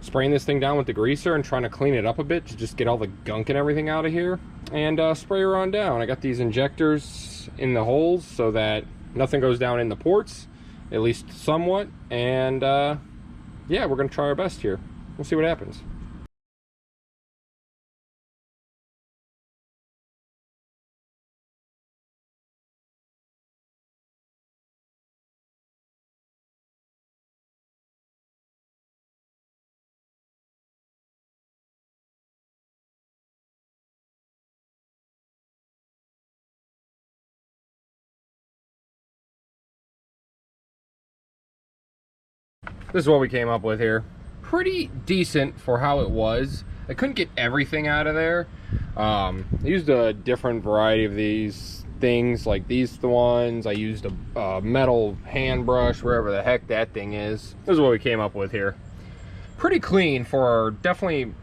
S3: spraying this thing down with the greaser and trying to clean it up a bit to just get all the gunk and everything out of here, and spray her on down. I got these injectors in the holes so that nothing goes down in the ports, at least somewhat, and yeah, we're going to try our best here. We'll see what happens. this is what we came up with here. Pretty decent for how it was. I couldn't get everything out of there. I used a different variety of these things, like these the ones. I used a metal hand brush, wherever the heck that thing is. This is what we came up with here. Pretty clean for, definitely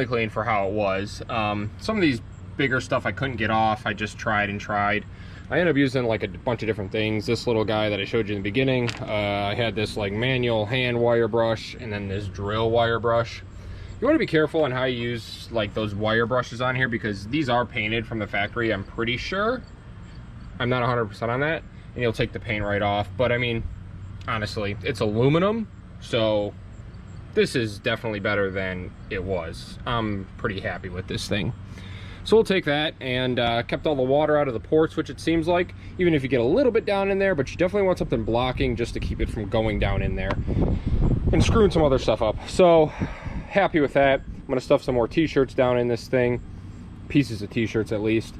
S3: clean for how it was. Some of these bigger stuff I couldn't get off. I just tried and tried. I ended up using like a bunch of different things. This little guy that I showed you in the beginning, I had this like manual hand wire brush and then this drill wire brush. You want to be careful on how you use like those wire brushes on here, because these are painted from the factory, I'm pretty sure. I'm not 100% on that, and you'll take the paint right off. But I mean, honestly, it's aluminum, so this is definitely better than it was. I'm pretty happy with this thing. So we'll take that, and kept all the water out of the ports, which it seems like, even if you get a little bit down in there, but you definitely want something blocking just to keep it from going down in there and screwing some other stuff up. So happy with that. I'm gonna stuff some more t-shirts down in this thing, pieces of t-shirts at least,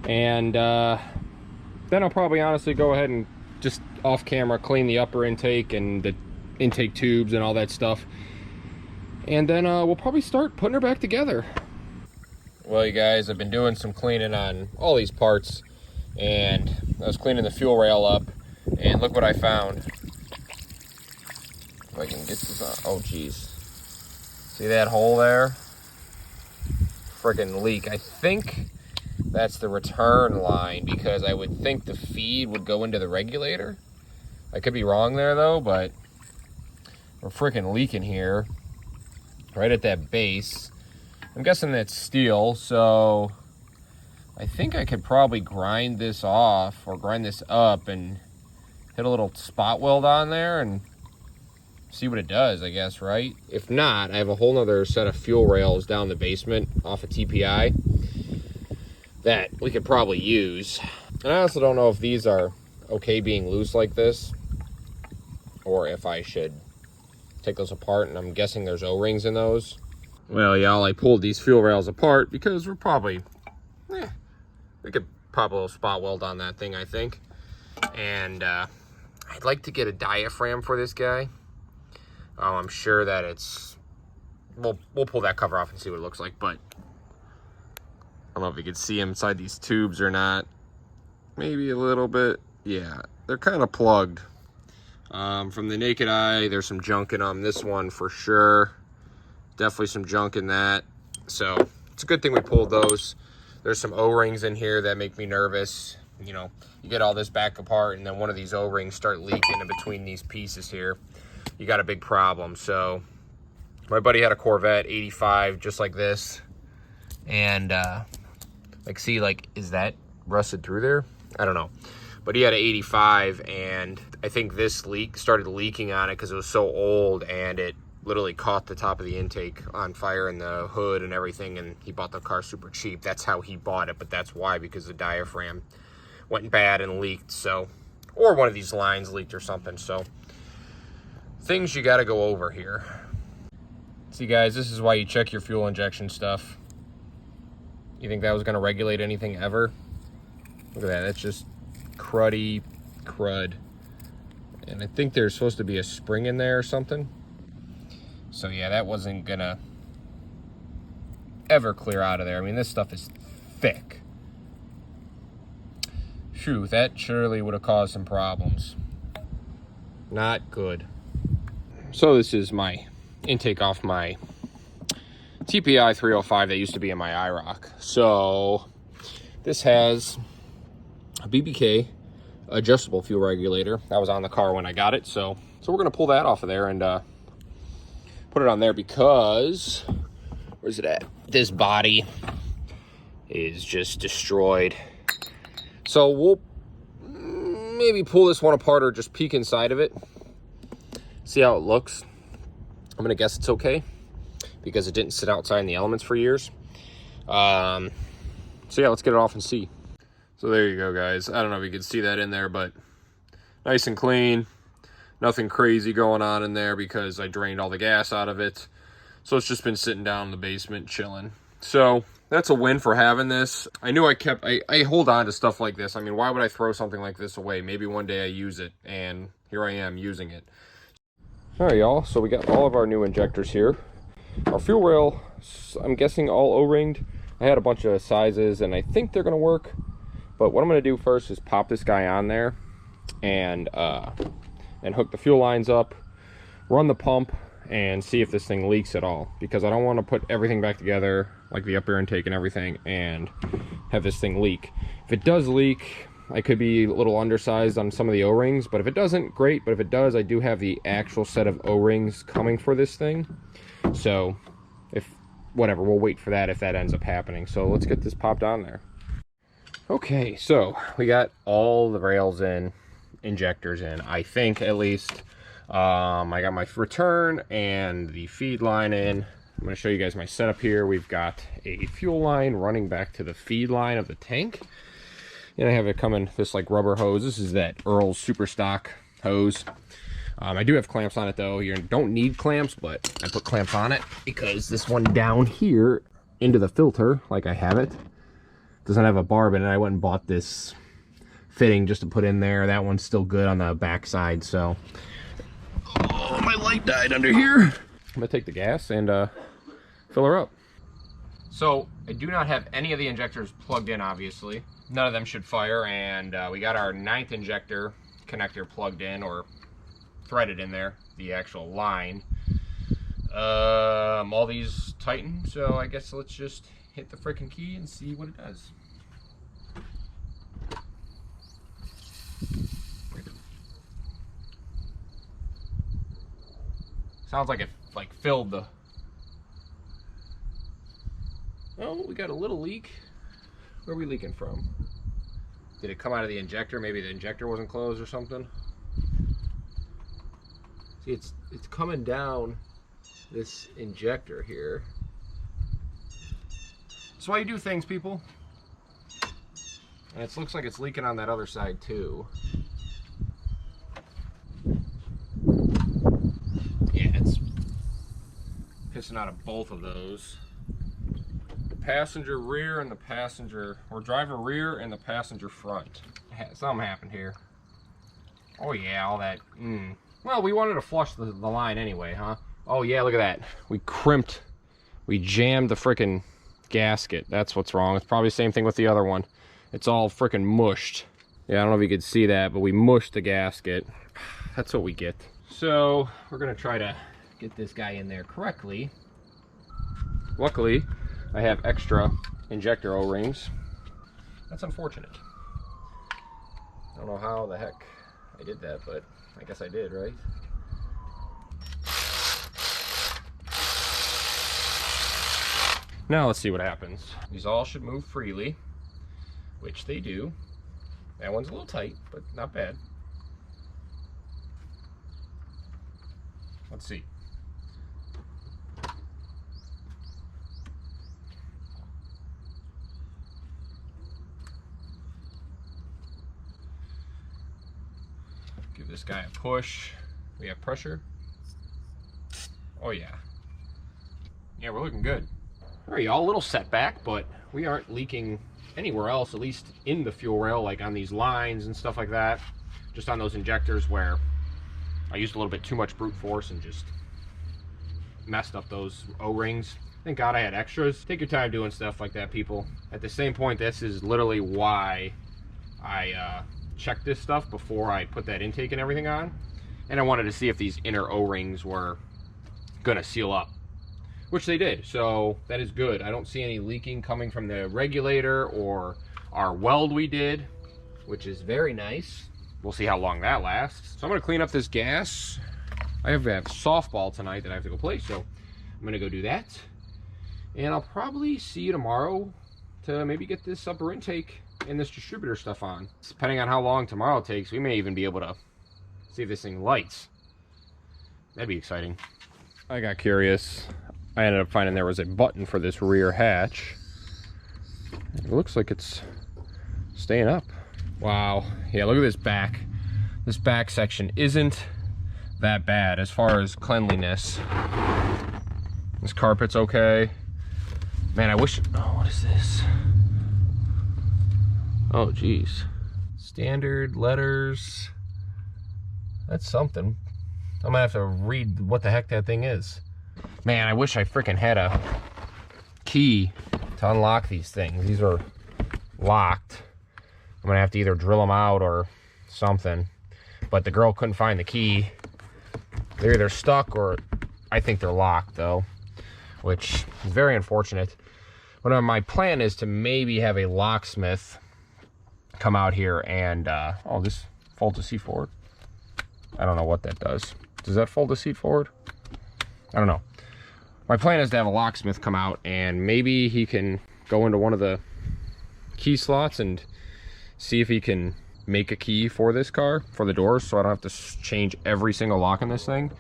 S3: and then I'll probably honestly go ahead and just off camera clean the upper intake and the intake tubes and all that stuff, and then we'll probably start putting her back together. Well, you guys, I've been doing some cleaning on all these parts, and I was cleaning the fuel rail up, and look what I found. If I can get this on. Oh geez, see that hole there? Friggin' leak. I think that's the return line, because I would think the feed would go into the regulator. I could be wrong there though, but we're freaking leaking here right at that base. I'm guessing that's steel, so I think I could probably grind this off or grind this up and hit a little spot weld on there and see what it does, I guess, right? If not, I have a whole nother set of fuel rails down the basement off of TPI that we could probably use. And I also don't know if these are okay being loose like this, or if I should take those apart, and I'm guessing there's O-rings in those. Well, y'all, I pulled these fuel rails apart because we're probably, we could pop a little spot weld on that thing, I think. And I'd like to get a diaphragm for this guy. I'm sure that it's, we'll pull that cover off and see what it looks like, but I don't know if you can see inside these tubes or not. Maybe a little bit. Yeah, they're kind of plugged. From the naked eye, there's some junk in them. This one for sure. Definitely some junk in that. So it's a good thing we pulled those. There's some O-rings in here that make me nervous. You know, you get all this back apart and then one of these O-rings start leaking in between these pieces here. You got a big problem. So my buddy had a Corvette 85 just like this. And like, see, like, is that rusted through there? I don't know. But he had an 85, and I think this leak started leaking on it because it was so old, and it literally caught the top of the intake on fire in the hood and everything, and he bought the car super cheap. That's how he bought it, but that's why, because the diaphragm went bad and leaked. So, or one of these lines leaked or something. So things you got to go over here. See, guys, this is why you check your fuel injection stuff. You think that was going to regulate anything ever? Look at that. That's just cruddy crud. And I think there's supposed to be a spring in there or something. So yeah, that wasn't gonna ever clear out of there. I mean, this stuff is thick. Phew, that surely would have caused some problems. Not good. So this is my intake off my TPI 305 that used to be in my IROC. So this has a BBK adjustable fuel regulator. That was on the car when I got it. So we're gonna pull that off of there and put it on there, because where's it at? This body is just destroyed. So we'll maybe pull this one apart or just peek inside of it, see how it looks. I'm gonna guess it's okay because it didn't sit outside in the elements for years. So yeah, let's get it off and see. So there you go, guys. I don't know if you can see that in there, but nice and clean. Nothing crazy going on in there because I drained all the gas out of it. So it's just been sitting down in the basement chilling. So that's a win for having this. I knew I hold on to stuff like this. I mean, why would I throw something like this away? Maybe one day I use it, and here I am using it. All right, y'all, so we got all of our new injectors here. Our fuel rail, I'm guessing all O-ringed. I had a bunch of sizes and I think they're gonna work, but what I'm gonna do first is pop this guy on there and hook the fuel lines up, run the pump, and see if this thing leaks at all, because I don't want to put everything back together, like the upper intake and everything, and have this thing leak. If it does leak, I could be a little undersized on some of the O-rings, but if it doesn't, great. But if it does, I do have the actual set of O-rings coming for this thing. So, whatever, we'll wait for that if that ends up happening. So let's get this popped on there. Okay, so we got all the rails in, injectors in, I think at least. I got my return and the feed line in. I'm going to show you guys my setup here. We've got a fuel line running back to the feed line of the tank. And I have it coming, this like rubber hose. This is that Earl's Super Stock hose. I do have clamps on it though. You don't need clamps, but I put clamps on it because this one down here into the filter, like I have it, doesn't have a barb in it. I went and bought this fitting just to put in there. That one's still good on the back side, so. Oh, my light died under here. I'm gonna take the gas and fill her up. So I do not have any of the injectors plugged in, obviously. None of them should fire, and we got our 9th injector connector plugged in, or threaded in there, the actual line. All these tighten, so I guess let's just hit the freaking key and see what it does. Sounds like it filled the... Oh, we got a little leak. Where are we leaking from? Did it come out of the injector? Maybe the injector wasn't closed or something. See, it's coming down this injector here. That's why you do things, people. And it looks like it's leaking on that other side too. Yeah, it's pissing out of both of those. The passenger rear and the passenger, or driver rear and the passenger front. Something happened here. Oh yeah, all that. Well, we wanted to flush the line anyway, huh? Oh yeah, look at that. We crimped, we jammed the frickin' gasket. That's what's wrong. It's probably the same thing with the other one. It's all frickin' mushed. Yeah, I don't know if you could see that, but we mushed the gasket. That's what we get. So we're gonna try to get this guy in there correctly. Luckily, I have extra injector O-rings. That's unfortunate. I don't know how the heck I did that, but I guess I did, right? Now let's see what happens. These all should move freely, which they do. That one's a little tight, but not bad. Let's see. Give this guy a push. We have pressure. Oh yeah. Yeah, we're looking good. All right, y'all, a little setback, but we aren't leaking anywhere else, at least in the fuel rail, like on these lines and stuff like that. Just on those injectors where I used a little bit too much brute force and just messed up those O-rings. Thank God I had extras. Take your time doing stuff like that, people. At the same point, this is literally why I check this stuff before I put that intake and everything on. And I wanted to see if these inner O-rings were gonna seal up, which they did, so that is good. I don't see any leaking coming from the regulator or our weld we did, which is very nice. We'll see how long that lasts. So I'm gonna clean up this gas. I have softball tonight that I have to go play, so I'm gonna go do that. And I'll probably see you tomorrow to maybe get this upper intake and this distributor stuff on. Depending on how long tomorrow takes, we may even be able to see if this thing lights. That'd be exciting. I got curious. I ended up finding there was a button for this rear hatch. It looks like it's staying up. Wow. Yeah, look at this back. This back section isn't that bad as far as cleanliness. This carpet's okay. Man, I wish... Oh, what is this? Oh, geez. Standard letters. That's something. I'm gonna have to read what the heck that thing is. Man, I wish I freaking had a key to unlock these things. These are locked. I'm gonna have to either drill them out or something. But the girl couldn't find the key. They're either stuck or I think they're locked though, which is very unfortunate. But my plan is to maybe have a locksmith come out here and, oh, this folds the seat forward. I don't know what that does. Does that fold the seat forward? I don't know. My plan is to have a locksmith come out and maybe he can go into one of the key slots and see if he can make a key for this car, for the doors, so I don't have to change every single lock in this thing.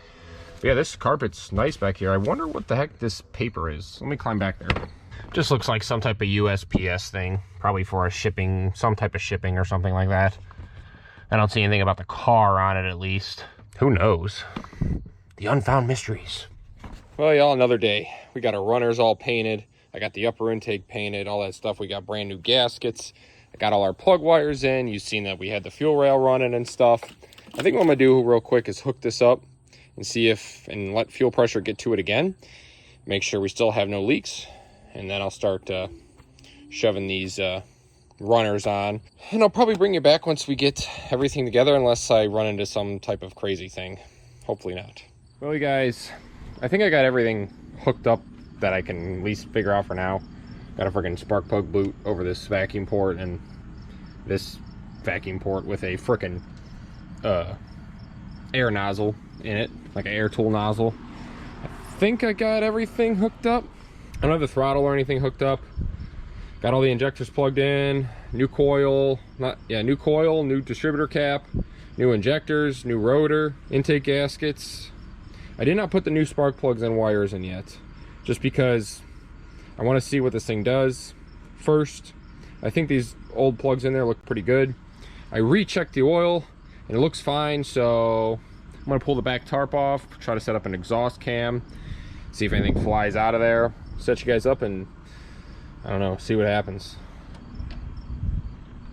S3: But yeah, this carpet's nice back here. I wonder what the heck this paper is. Let me climb back there. Just looks like some type of USPS thing, probably for a shipping, some type of shipping or something like that. I don't see anything about the car on it, at least. Who knows? The unfound mysteries. Well, y'all, another day. We got our runners all painted. I got the upper intake painted, all that stuff. We got brand new gaskets. I got all our plug wires in. You've seen that we had the fuel rail running and stuff. I think what I'm gonna do real quick is hook this up and see if, and let fuel pressure get to it again. Make sure we still have no leaks. And then I'll start shoving these runners on. And I'll probably bring you back once we get everything together, unless I run into some type of crazy thing. Hopefully not. Well, you guys, I think I got everything hooked up that I can at least figure out for now. Got a freaking spark plug boot over this vacuum port and this vacuum port with a freaking air nozzle in it, like an air tool nozzle. I think I got everything hooked up. I don't have the throttle or anything hooked up. Got all the injectors plugged in, new coil, new coil, new distributor cap, new injectors, new rotor, intake gaskets. I did not put the new spark plugs and wires in yet, just because I want to see what this thing does first. I think these old plugs in there look pretty good. I rechecked the oil and it looks fine, so I'm gonna pull the back tarp off, try to set up an exhaust cam, see if anything flies out of there, set you guys up, and I don't know, see what happens.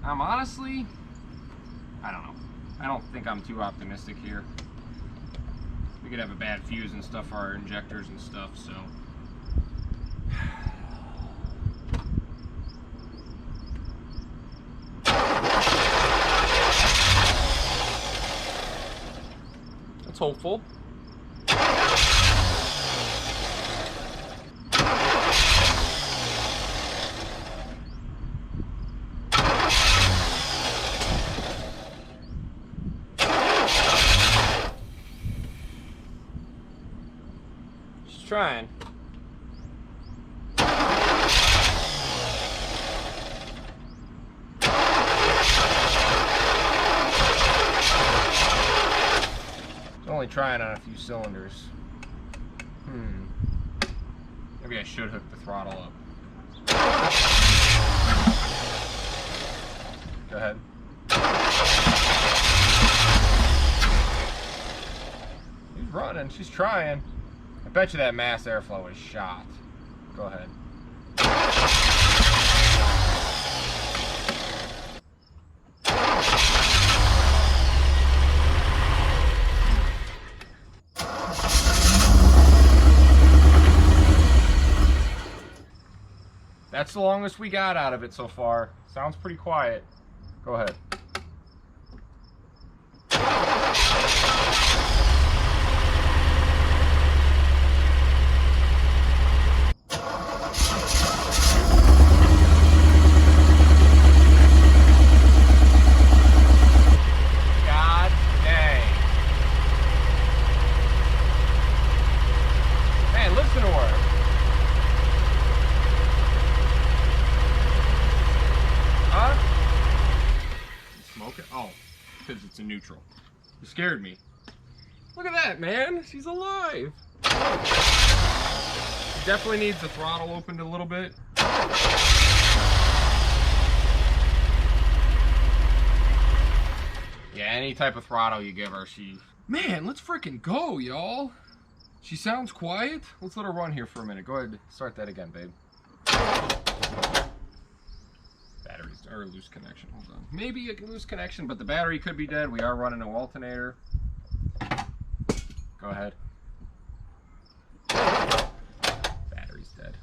S3: Honestly, I don't know. I don't think I'm too optimistic here. We could have a bad fuse and stuff for our injectors and stuff, so. That's hopeful. Just trying. Only trying on a few cylinders. Maybe I should hook the throttle up. Go ahead. She's running, she's trying. I bet you that mass airflow is shot. Go ahead. That's the longest we got out of it so far. Sounds pretty quiet. Go ahead. God dang. Man, listen to her. Huh? You smoke it? Oh, because it's a neutral. You scared me. Look at that, man. She's alive. She definitely needs the throttle opened a little bit. Yeah, any type of throttle you give her, she... Man, let's freaking go, y'all. She sounds quiet. Let's let her run here for a minute. Go ahead, start that again, babe. Batteries or loose connection. Hold on. Maybe a loose connection, but the battery could be dead. We are running an alternator. Go ahead. Battery's dead.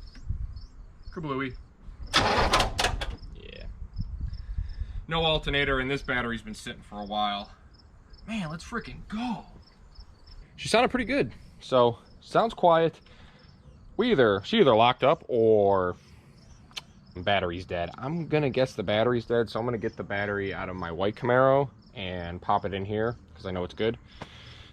S3: Kablooey. Yeah. No alternator, and this battery's been sitting for a while. Man, let's freaking go. She sounded pretty good. So, sounds quiet. She either locked up or battery's dead. I'm gonna guess the battery's dead, so I'm gonna get the battery out of my white Camaro and pop it in here because I know it's good.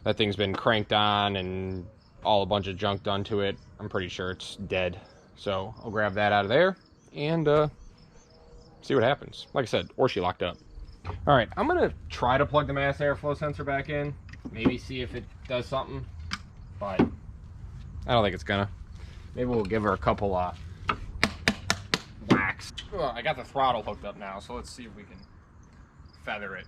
S3: That thing's been cranked on and a bunch of junk done to it. I'm pretty sure it's dead. So I'll grab that out of there and see what happens. Like I said, or she locked up. All right, I'm gonna try to plug the mass airflow sensor back in. Maybe see if it does something, but I don't think it's gonna. Maybe we'll give her a couple whacks. Ugh, I got the throttle hooked up now, so let's see if we can feather it.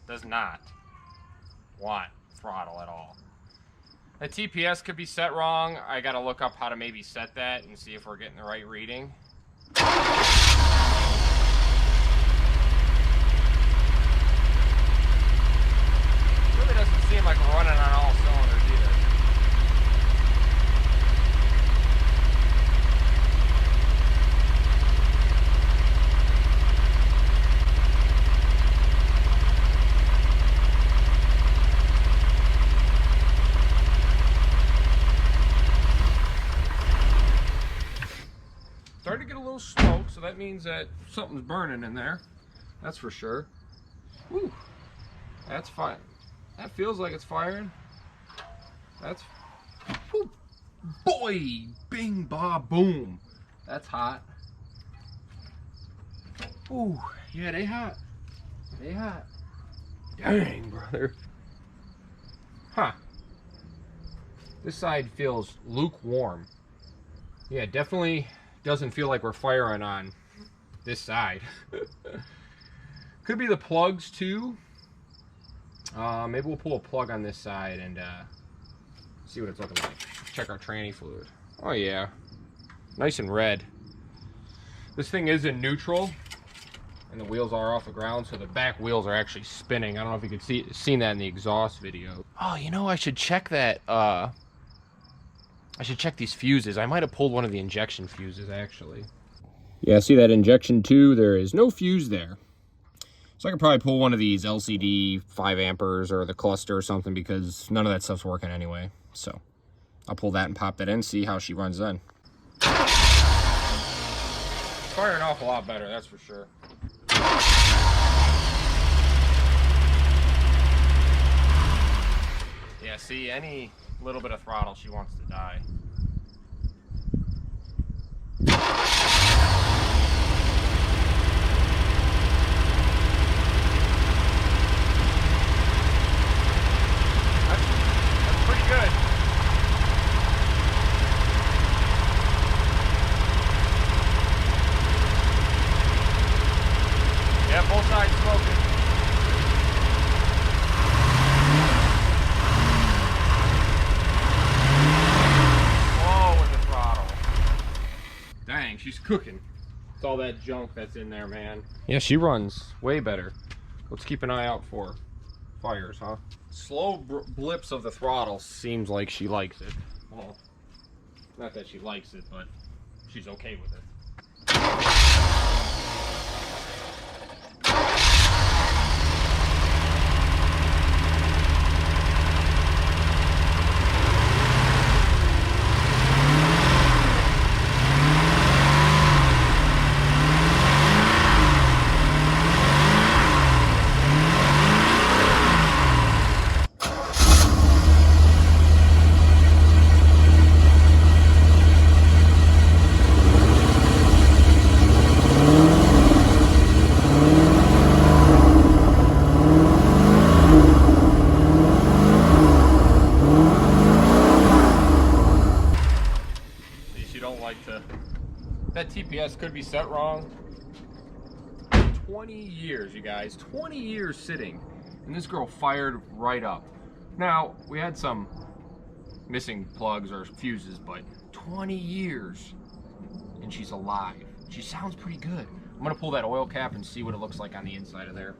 S3: Does not want throttle at all. The TPS could be set wrong. I gotta look up how to maybe set that and see if we're getting the right reading. Really doesn't seem like we're running on all cylinders either. Starting to get a little smoke, so that means that something's burning in there. That's for sure. Whew. That's fine. That feels like it's firing. That's... Whew. Boy! Bing, ba, boom. That's hot. Ooh, yeah, they hot. They hot. Dang, brother. Huh. This side feels lukewarm. Yeah, definitely doesn't feel like we're firing on this side. Could be the plugs too. Maybe we'll pull a plug on this side and see what it's looking like. Check our tranny fluid. Oh yeah, nice and red. This thing is in neutral and the wheels are off the ground, so the back wheels are actually spinning. I don't know if you could seen that in the exhaust video. Oh, you know, I should check that. I should check these fuses. I might have pulled one of the injection fuses, actually. Yeah, see that injection 2? There is no fuse there. So I could probably pull one of these LCD 5 amperes or the cluster or something, because none of that stuff's working anyway. So I'll pull that and pop that in, see how she runs then. Firing off a lot better, that's for sure. Yeah, see, any little bit of throttle, she wants to die. That's pretty good. Yeah, both sides smoking. Dang, she's cooking. It's all that junk that's in there, man. Yeah, she runs way better. Let's keep an eye out for fires, huh? Slow blips of the throttle seems like she likes it. Well, not that she likes it, but she's okay with it. That TPS could be set wrong. 20 years, you guys. 20 years sitting. And this girl fired right up. Now, we had some missing plugs or fuses, but 20 years and she's alive. She sounds pretty good. I'm gonna pull that oil cap and see what it looks like on the inside of there.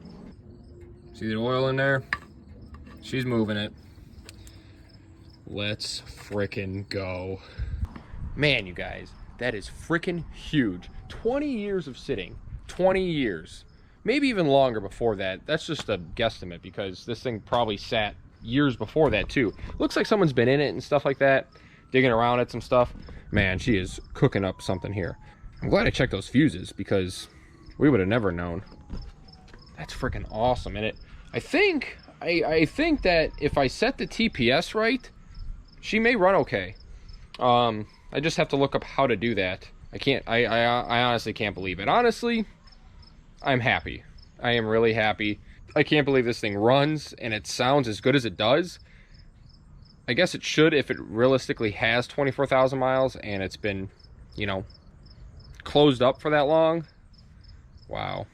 S3: See the oil in there? She's moving it. Let's frickin' go. Man, you guys, that is frickin' huge. 20 years of sitting. 20 years. Maybe even longer before that. That's just a guesstimate because this thing probably sat years before that too. Looks like someone's been in it and stuff like that, digging around at some stuff. Man, she is cooking up something here. I'm glad I checked those fuses because we would have never known. That's freaking awesome. And I think that if I set the TPS right, she may run okay. I just have to look up how to do that. I honestly can't believe it. Honestly, I'm happy. I am really happy. I can't believe this thing runs and it sounds as good as it does. I guess it should if it realistically has 24,000 miles and it's been, you know, closed up for that long. Wow.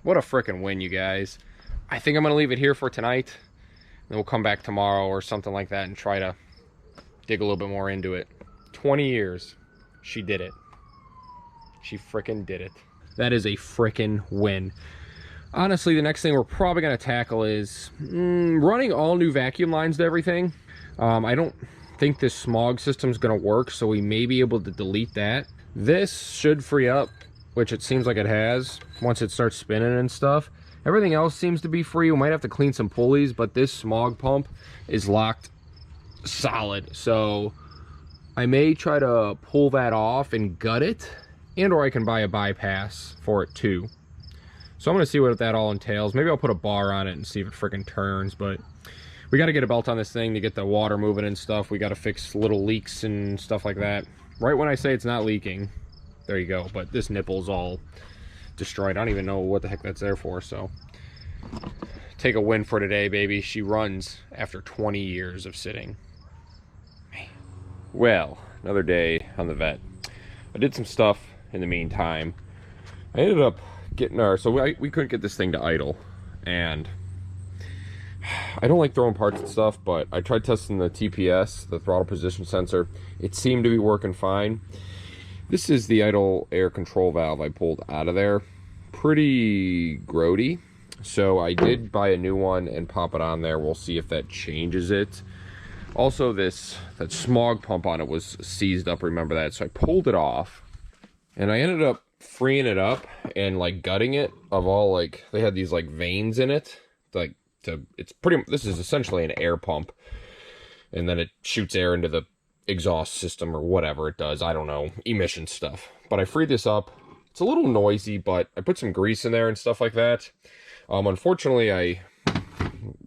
S3: What a freaking win, you guys. I think I'm going to leave it here for tonight. Then we'll come back tomorrow or something like that and try to dig a little bit more into it. 20 years. She did it. She freaking did it. That is a freaking win. Honestly, the next thing we're probably going to tackle is running all new vacuum lines to everything. I don't think this smog system is going to work, so we may be able to delete that. This should free up, which it seems like it has, once it starts spinning and stuff. Everything else seems to be free. We might have to clean some pulleys, but this smog pump is locked solid. So I may try to pull that off and gut it, and or I can buy a bypass for it too. So I'm going to see what that all entails. Maybe I'll put a bar on it and see if it freaking turns, but we got to get a belt on this thing to get the water moving and stuff. We got to fix little leaks and stuff like that. Right when I say it's not leaking, there you go. But this nipple's all destroyed. I don't even know what the heck that's there for. So take a win for today, baby. She runs after 20 years of sitting. Man. Well, another day on the vet. I did some stuff in the meantime. I ended up getting we couldn't get this thing to idle, and I don't like throwing parts and stuff, but I tried testing the TPS, the throttle position sensor. It seemed to be working fine. This is the idle air control valve I pulled out of there. Pretty grody, so I did buy a new one and pop it on there. We'll see if that changes it. Also, that smog pump on it was seized up, remember that, so I pulled it off, and I ended up freeing it up and like gutting it of all, like, they had these like veins in it, like, this is essentially an air pump, and then it shoots air into the exhaust system or whatever it does. I don't know, emission stuff. But I freed this up. It's a little noisy, but I put some grease in there and stuff like that. Unfortunately, I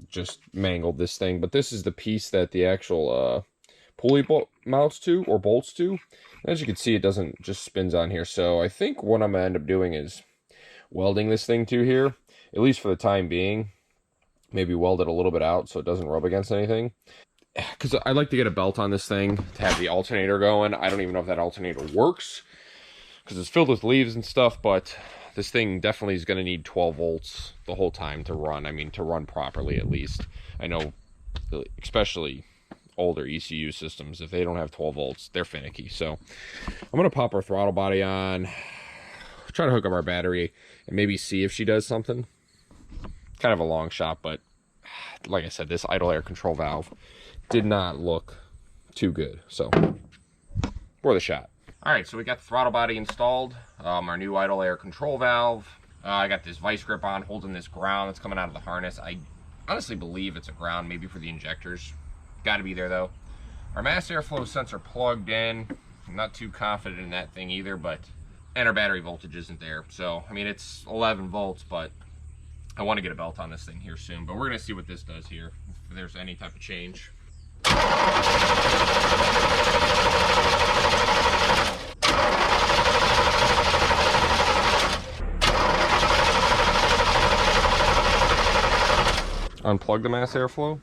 S3: just mangled this thing, but this is the piece that the actual pulley mounts to or bolts to. As you can see, it doesn't just spins on here. So I think what I'm gonna end up doing is welding this thing to here, at least for the time being. Maybe weld it a little bit out so it doesn't rub against anything. Because I'd like to get a belt on this thing to have the alternator going. I don't even know if that alternator works because it's filled with leaves and stuff, but this thing definitely is going to need 12 volts the whole time to run. I mean, to run properly at least. I know, especially older ECU systems, if they don't have 12 volts, they're finicky. So I'm going to pop our throttle body on, try to hook up our battery, and maybe see if she does something. Kind of a long shot, but like I said, this idle air control valve did not look too good, so worth a shot. All right, so we got the throttle body installed, our new idle air control valve. I got this vice grip on, holding this ground that's coming out of the harness. I honestly believe it's a ground, maybe for the injectors. Got to be there though. Our mass airflow sensor plugged in. I'm not too confident in that thing either, and our battery voltage isn't there. So I mean, it's 11 volts, but I want to get a belt on this thing here soon. But we're gonna see what this does here, if there's any type of change. Unplug the mass airflow,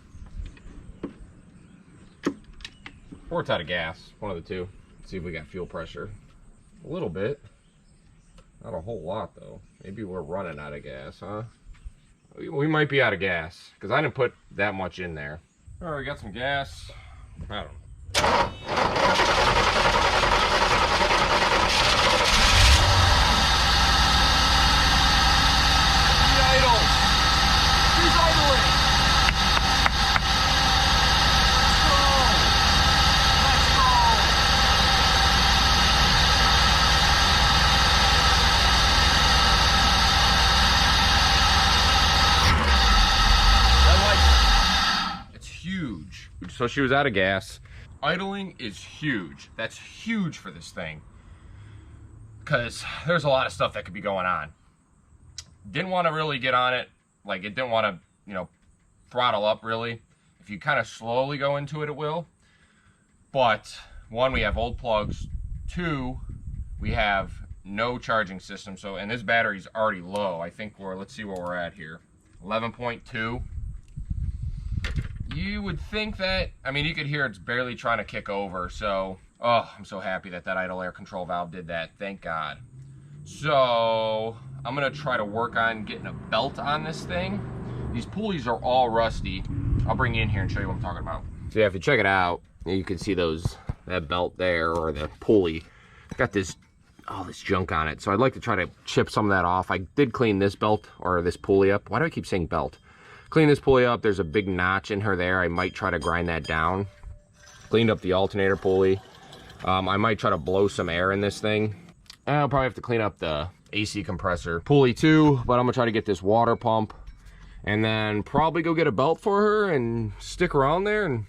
S3: or it's out of gas, one of the two. Let's see if we got fuel pressure. A little bit, not a whole lot though. Maybe we're running out of gas, huh? We might be out of gas because I didn't put that much in there. All right, we got some gas. I don't know. He idles. He's idling. Let's go. It's huge. So she was out of gas. Idling is huge. That's huge for this thing. Because there's a lot of stuff that could be going on. Didn't want to really get on it. Like, it didn't want to, you know, throttle up really. If you kind of slowly go into it, it will. But, one, we have old plugs. Two, we have no charging system. So, and this battery's already low. I think let's see where we're at here. 11.2. You would think that, I mean, you could hear it's barely trying to kick over. So, oh, I'm so happy that idle air control valve did that. Thank God. So, I'm going to try to work on getting a belt on this thing. These pulleys are all rusty. I'll bring you in here and show you what I'm talking about. So yeah, if you check it out, you can see that belt there, or the pulley. Got all this junk on it. So I'd like to try to chip some of that off. I did clean this belt, or this pulley up. Why do I keep saying belt? Clean this pulley up. There's a big notch in her there. I might try to grind that down. Cleaned up the alternator pulley. I might try to blow some air in this thing. I'll probably have to clean up the AC compressor pulley too, but I'm gonna try to get this water pump and then probably go get a belt for her and stick around there and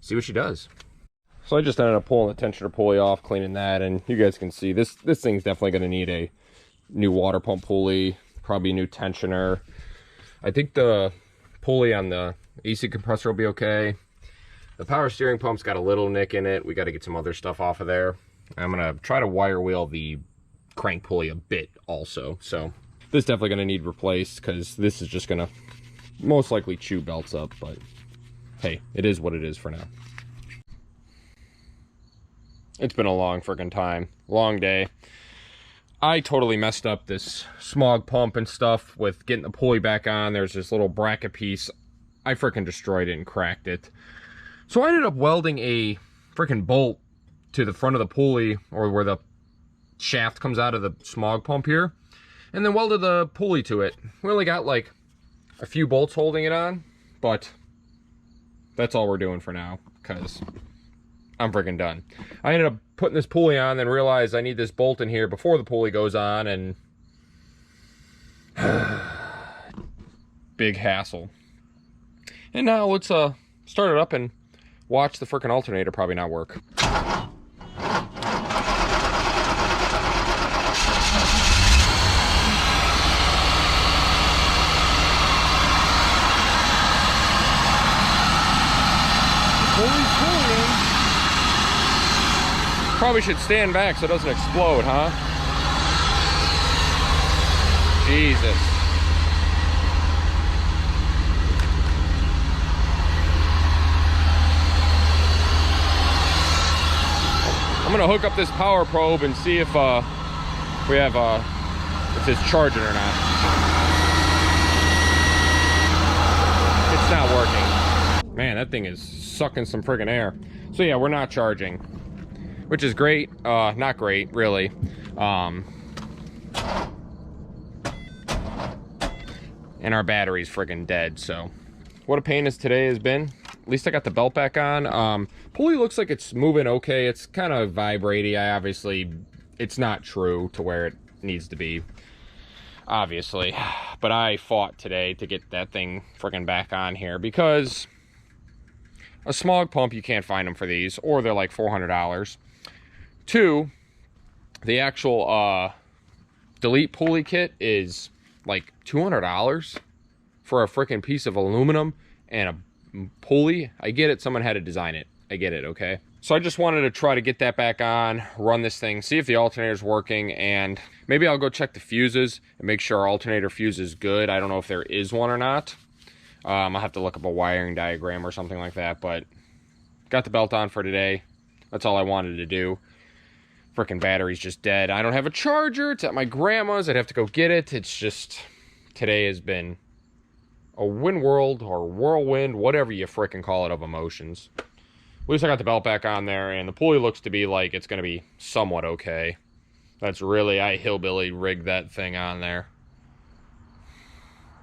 S3: see what she does. So I just ended up pulling the tensioner pulley off, cleaning that, and you guys can see this thing's definitely gonna need a new water pump pulley, probably a new tensioner. I think the pulley on the AC compressor will be okay. The power steering pump's got a little nick in it. We got to get some other stuff off of there. I'm going to try to wire wheel the crank pulley a bit also. So this is definitely going to need replaced because this is just going to most likely chew belts up. But hey, it is what it is for now. It's been a long freaking time. Long day. I totally messed up this smog pump and stuff with getting the pulley back on. There's this little bracket piece. I freaking destroyed it and cracked it. So I ended up welding a freaking bolt to the front of the pulley, or where the shaft comes out of the smog pump here, and then welded the pulley to it. We only got like a few bolts holding it on, but that's all we're doing for now because I'm freaking done. I ended up putting this pulley on, then realized I need this bolt in here before the pulley goes on, and big hassle. And now let's start it up and watch the freaking alternator probably not work. Probably should stand back so it doesn't explode, huh? Jesus. I'm gonna hook up this power probe and see if we have if it's charging or not. It's not working. Man, that thing is sucking some friggin' air. So yeah, we're not charging, which is great. Not great, really. And our battery's friggin' dead, so what a pain as today has been. At least I got the belt back on. Pulley looks like it's moving okay. It's kind of vibrating. It's not true to where it needs to be, obviously. But I fought today to get that thing friggin' back on here because a smog pump, you can't find them for these, or they're like $400. Two, the actual delete pulley kit is like $200 for a freaking piece of aluminum and a pulley. I get it, someone had to design it. I get it, okay? So I just wanted to try to get that back on, run this thing, see if the alternator's working, and maybe I'll go check the fuses and make sure our alternator fuse is good. I don't know if there is one or not. I'll have to look up a wiring diagram or something like that, but got the belt on for today. That's all I wanted to do. Frickin' battery's just dead. I don't have a charger. It's at my grandma's. I'd have to go get it. It's just, today has been a wind or whirlwind, whatever you frickin' call it, of emotions. At least I got the belt back on there, and the pulley looks to be like it's going to be somewhat okay. That's really, I hillbilly rigged that thing on there.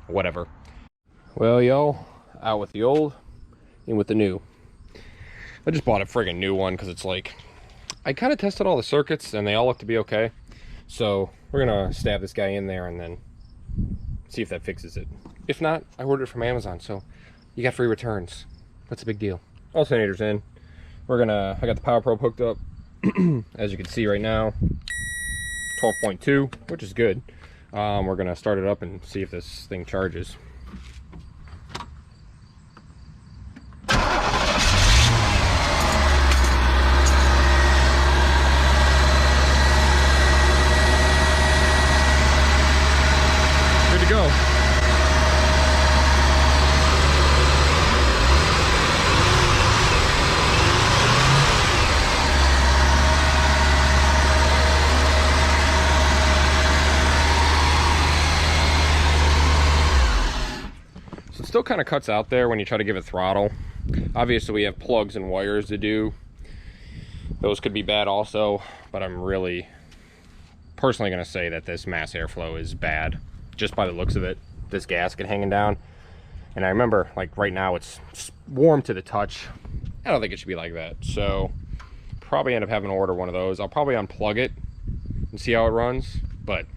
S3: Whatever. Well, y'all, out with the old, in with the new. I just bought a friggin' new one because it's like, I kind of tested all the circuits and they all look to be okay. So we're gonna stab this guy in there and then see if that fixes it. If not, I ordered it from Amazon, so you got free returns. What's the big deal? Alternator's in. I got the Power Probe hooked up. As you can see right now, 12.2, which is good. We're gonna start it up and see if this thing charges. Good to go. Still kind of cuts out there when you try to give it throttle. Obviously we have plugs and wires to do. Those could be bad also, but I'm really personally going to say that this mass airflow is bad just by the looks of it. This gasket hanging down, and I remember like right now it's warm to the touch. I don't think it should be like that, so probably end up having to order one of those. I'll probably unplug it and see how it runs, but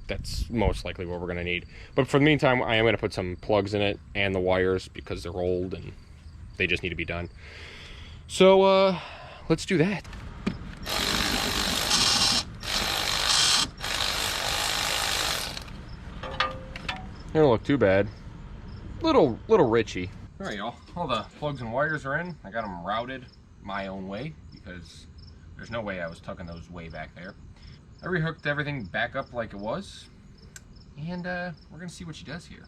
S3: that's most likely what we're going to need. But for the meantime, I am going to put some plugs in it and the wires because they're old and they just need to be done. So let's do that. It don't look too bad. Little richy. All right, y'all. All the plugs and wires are in. I got them routed my own way because there's no way I was tucking those way back there. I rehooked everything back up like it was, and we're gonna see what she does here.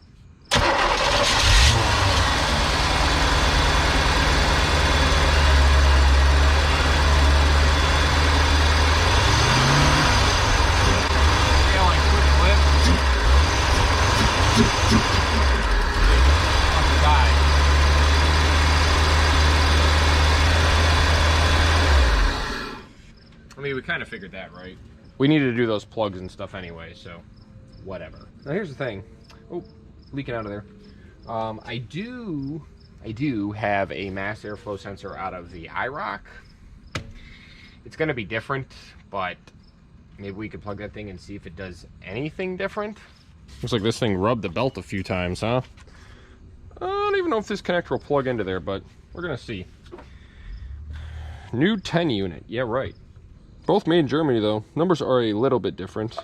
S3: I mean, we kind of figured that, right? We needed to do those plugs and stuff anyway, so whatever. Now here's the thing. Oh, leaking out of there. I do have a mass airflow sensor out of the IROC. It's going to be different, but maybe we could plug that thing and see if it does anything different. Looks like this thing rubbed the belt a few times, huh? I don't even know if this connector will plug into there, but we're going to see. New 10 unit. Yeah, right. Both made in Germany, though. Numbers are a little bit different.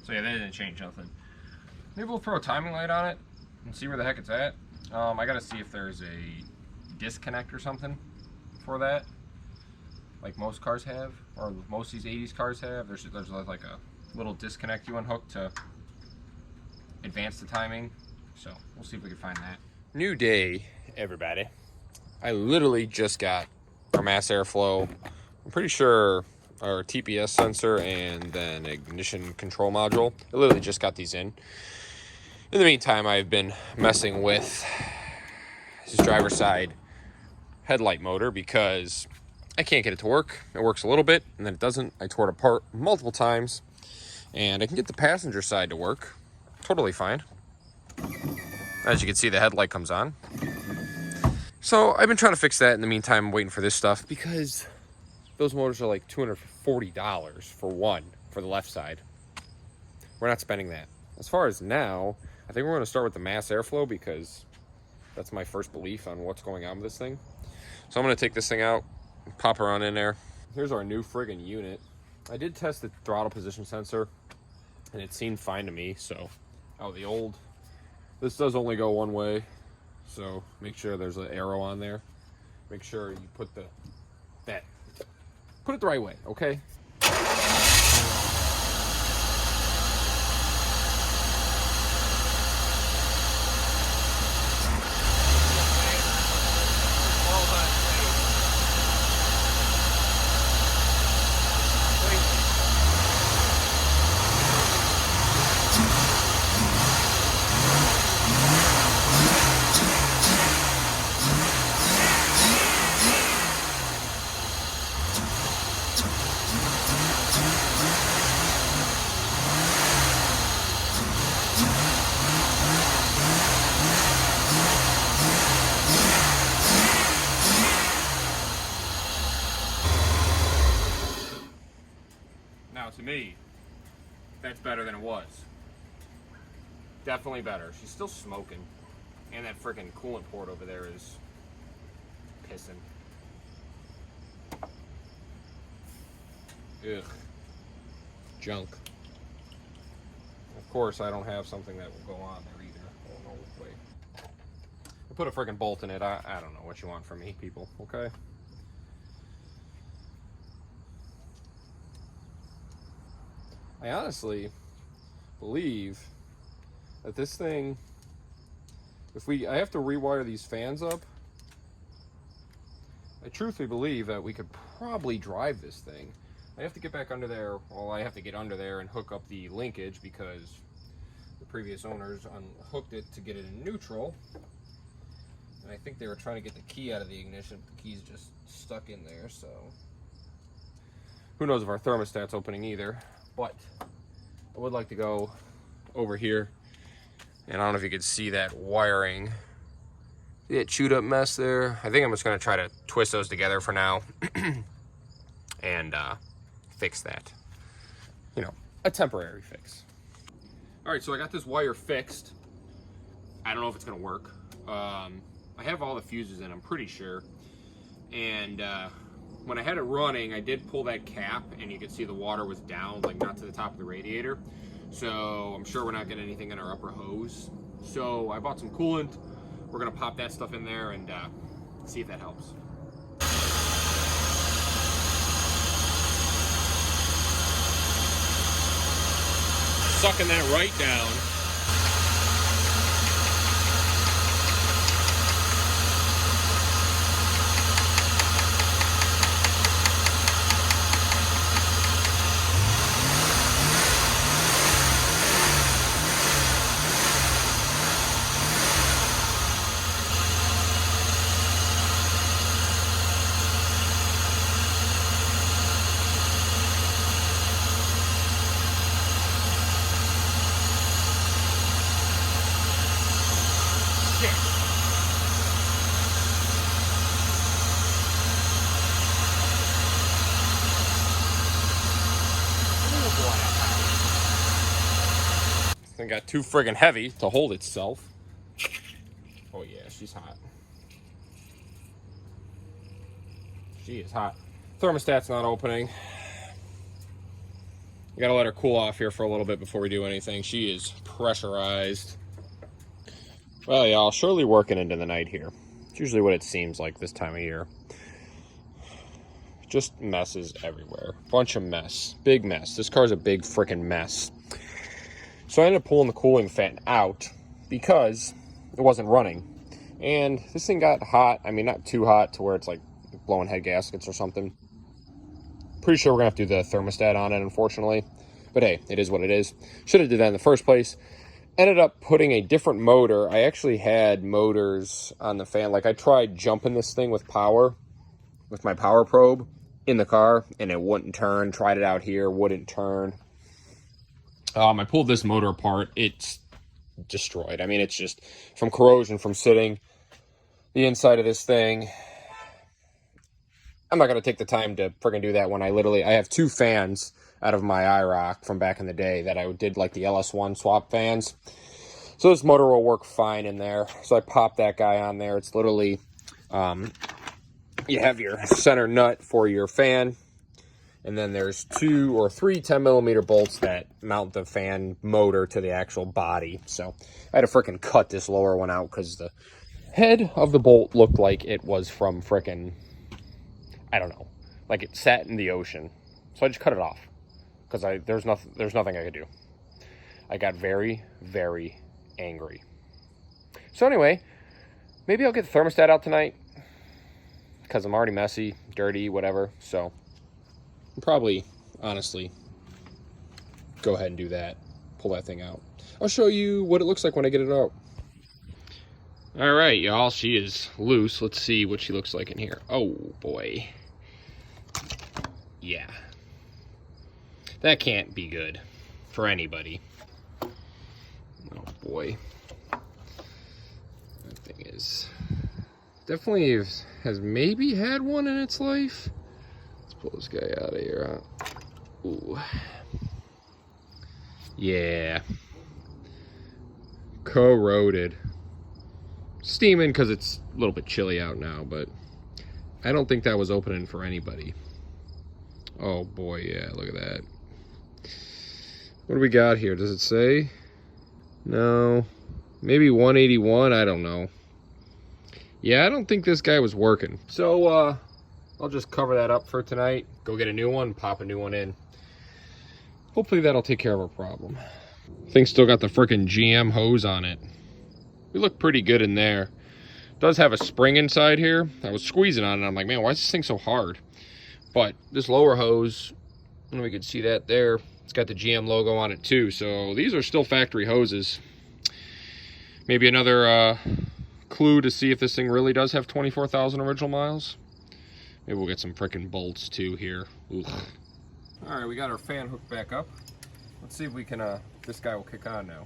S3: So yeah, that didn't change nothing. Maybe we'll throw a timing light on it and see where the heck it's at. I gotta see if there's a disconnect or something for that, like most cars have, or most of these 80s cars have. There's like a little disconnect you unhook to advance the timing. So we'll see if we can find that. New day, everybody. I literally just got our mass airflow. I'm pretty sure our TPS sensor and then ignition control module. I literally just got these in. In the meantime, I've been messing with this driver's side headlight motor because I can't get it to work. It works a little bit, and then it doesn't. I tore it apart multiple times, and I can get the passenger side to work totally fine. As you can see, the headlight comes on. So I've been trying to fix that in the meantime, waiting for this stuff because those motors are like $240 for one, for the left side. We're not spending that. As far as now, I think we're going to start with the mass airflow because that's my first belief on what's going on with this thing. So I'm going to take this thing out, pop her on in there. Here's our new friggin' unit. I did test the throttle position sensor, and it seemed fine to me. So, the old. This does only go one way, so make sure there's an arrow on there. Make sure you put that Put it the right way, okay? Now, to me, that's better than it was. Definitely better. She's still smoking. And that freaking coolant port over there is pissing. Ugh. Junk. Of course, I don't have something that will go on there either. Oh, no, wait. I put a freaking bolt in it. I don't know what you want from me, people, okay? I honestly believe that this thing, I have to rewire these fans up, I truthfully believe that we could probably drive this thing. I have to get back under there, well, I have to get under there and hook up the linkage because the previous owners unhooked it to get it in neutral. And I think they were trying to get the key out of the ignition, but the key's just stuck in there, so. Who knows if our thermostat's opening either. But I would like to go over here, and I don't know if you could see that wiring. See that chewed up mess there? I think I'm just gonna try to twist those together for now and fix that. You know, a temporary fix. All right, so I got this wire fixed. I don't know if it's gonna work. I have all the fuses in, I'm pretty sure. And when I had it running, I did pull that cap and you could see the water was down, like not to the top of the radiator. So I'm sure we're not getting anything in our upper hose. So I bought some coolant. We're gonna pop that stuff in there and see if that helps. Sucking that right down. It got too friggin' heavy to hold itself. Oh yeah, she's hot. She is hot. Thermostat's not opening. You gotta let her cool off here for a little bit before we do anything. She is pressurized. Well, y'all, surely working into the night here. It's usually what it seems like this time of year. Just messes everywhere. Bunch of mess. Big mess. This car's a big frickin' mess. So I ended up pulling the cooling fan out because it wasn't running. And this thing got hot. I mean, not too hot to where it's like blowing head gaskets or something. Pretty sure we're gonna have to do the thermostat on it, unfortunately. But hey, it is what it is. Should have did that in the first place. Ended up putting a different motor. I actually had motors on the fan. Like I tried jumping this thing with power, with my power probe in the car, and it wouldn't turn. Tried it out here, wouldn't turn. I pulled this motor apart. It's destroyed. I mean, it's just from corrosion from sitting. The inside of this thing. I'm not going to take the time to freaking do that when I have two fans out of my IROC from back in the day that I did like the LS1 swap fans. So this motor will work fine in there. So I popped that guy on there. It's literally, you have your center nut for your fan. And then there's 2 or 3 10mm bolts that mount the fan motor to the actual body. So I had to freaking cut this lower one out because the head of the bolt looked like it was from freaking, I don't know, like it sat in the ocean. So I just cut it off because there's nothing I could do. I got very, very angry. So anyway, maybe I'll get the thermostat out tonight because I'm already messy, dirty, whatever. So I'll probably, honestly, go ahead and do that. Pull that thing out. I'll show you what it looks like when I get it out. All right, y'all, she is loose. Let's see what she looks like in here. Oh, boy. Yeah. That can't be good for anybody. Oh, boy. That thing is... definitely has maybe had one in its life. Let's pull this guy out of here. Ooh. Yeah. Corroded. Steaming because it's a little bit chilly out now, but I don't think that was opening for anybody. Oh boy, yeah, look at that. What do we got here? Does it say? No. Maybe 181, I don't know. Yeah, I don't think this guy was working. So, I'll just cover that up for tonight. Go get a new one, pop a new one in. Hopefully that'll take care of our problem. Thing's still got the frickin' GM hose on it. We look pretty good in there. It does have a spring inside here. I was squeezing on it. I'm like, man, why is this thing so hard? But this lower hose, and we can see that there. It's got the GM logo on it too. So these are still factory hoses. Maybe another clue to see if this thing really does have 24,000 original miles. Maybe we'll get some frickin' bolts too here. Ugh. All right, we got our fan hooked back up. Let's see if we can, this guy will kick on now.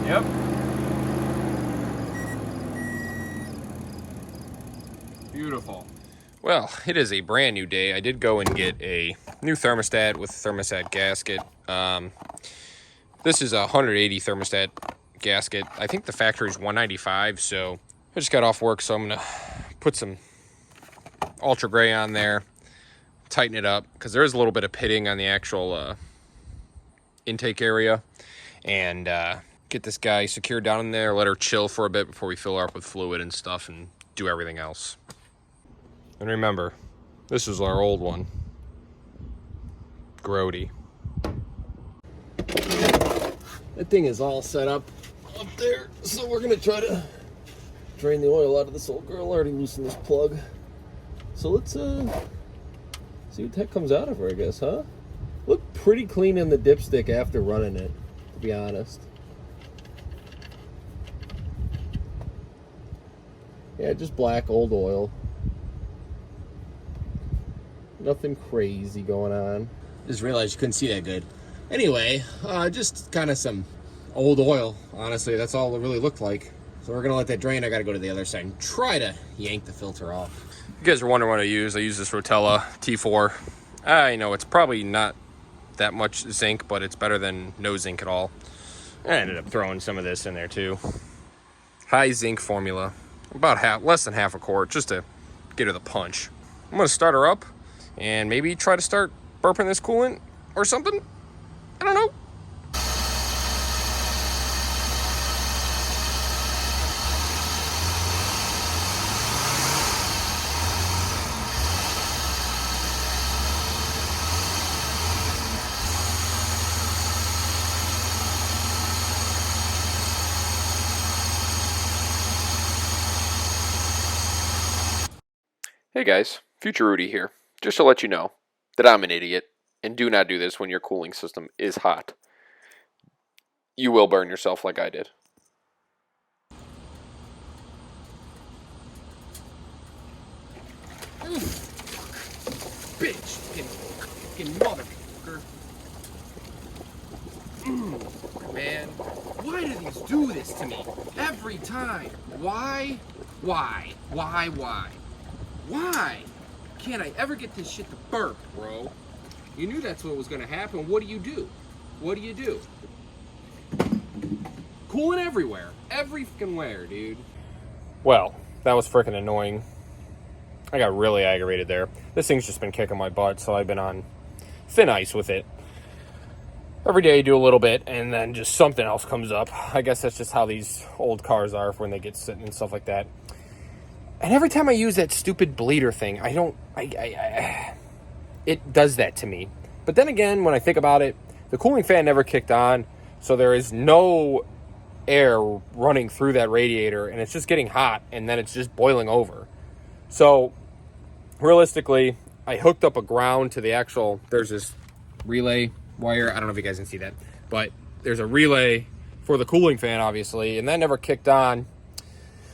S3: Yep. Beautiful. Well, it is a brand new day. I did go and get a new thermostat with a thermostat gasket. This is a 180 thermostat gasket. I think the factory is 195, so I just got off work, so I'm gonna put some ultra gray on there, tighten it up, because there is a little bit of pitting on the actual intake area, and get this guy secured down in there, let her chill for a bit before we fill her up with fluid and stuff and do everything else. And remember, this is our old one. Grody. That thing is all set up there, so we're gonna try to drain the oil out of this old girl. Already loosened this plug. So let's see what the heck comes out of her, I guess, huh? Looked pretty clean in the dipstick after running it, to be honest. Yeah, just black old oil. Nothing crazy going on.
S4: Just realized you couldn't see that good. Anyway, just kind of some old oil. Honestly, that's all it really looked like. So we're gonna let that drain. I gotta go to the other side and try to yank the filter off.
S3: You guys are wondering what I use. I use this Rotella T4. I know it's probably not that much zinc, but it's better than no zinc at all. I ended up throwing some of this in there too. High zinc formula. About less than half a quart, just to get her the punch. I'm gonna start her up and maybe try to start burping this coolant or something. I don't know. Hey guys, Future Rudy here. Just to let you know that I'm an idiot, and do not do this when your cooling system is hot. You will burn yourself like I did.
S4: Bitch, fucking motherfucker. Man, why do these do this to me? Every time. Why? Why? Can't I ever get this shit to burp, bro? You knew that's what was gonna happen. What do you do? Cooling everywhere. Every fucking where, dude.
S3: Well, that was freaking annoying. I got really aggravated there. This thing's just been kicking my butt, so I've been on thin ice with it. Every day you do a little bit, and then just something else comes up. I guess that's just how these old cars are when they get sitting and stuff like that. And every time I use that stupid bleeder thing, it does that to me. But then again, when I think about it, the cooling fan never kicked on, so there is no air running through that radiator, and it's just getting hot, and then it's just boiling over. So realistically, I hooked up a ground to the actual, there's this relay wire. I don't know if you guys can see that, but there's a relay for the cooling fan, obviously, and that never kicked on.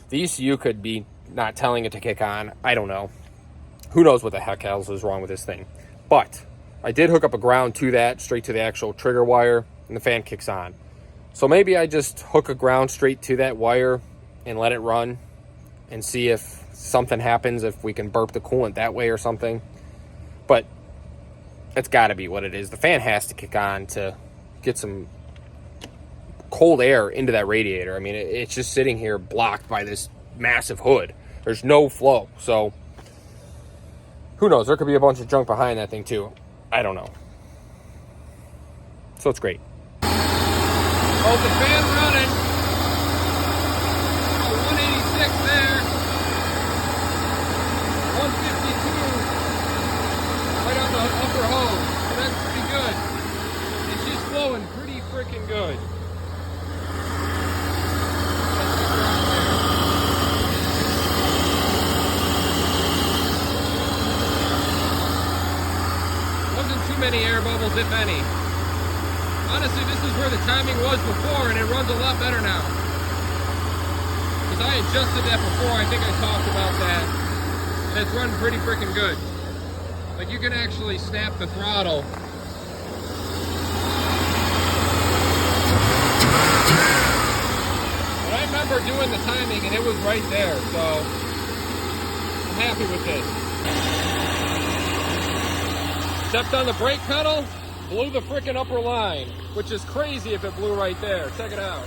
S3: The ECU could be not telling it to kick on. I don't know. Who knows what the heck else is wrong with this thing. But I did hook up a ground to that, straight to the actual trigger wire, and the fan kicks on. So maybe I just hook a ground straight to that wire and let it run and see if something happens, if we can burp the coolant that way or something. But it's got to be what it is. The fan has to kick on to get some cold air into that radiator. I mean, it's just sitting here blocked by this massive hood. There's no flow. So who knows? There could be a bunch of junk behind that thing too. I don't know. So it's great. Oh, the fan's running. Oh, 186 there. 152 right on the upper hose. So that's pretty good. And she's flowing pretty freaking good. Wasn't too many air bubbles, if any. Honestly, this is where the timing was before, and it runs a lot better now. Because I adjusted that before, I think I talked about that. And it's running pretty freaking good. Like, you can actually snap the throttle. But I remember doing the timing, and it was right there, so I'm happy with this. Stepped on the brake pedal, blew the frickin' upper line, which is crazy if it blew right there. Check it out.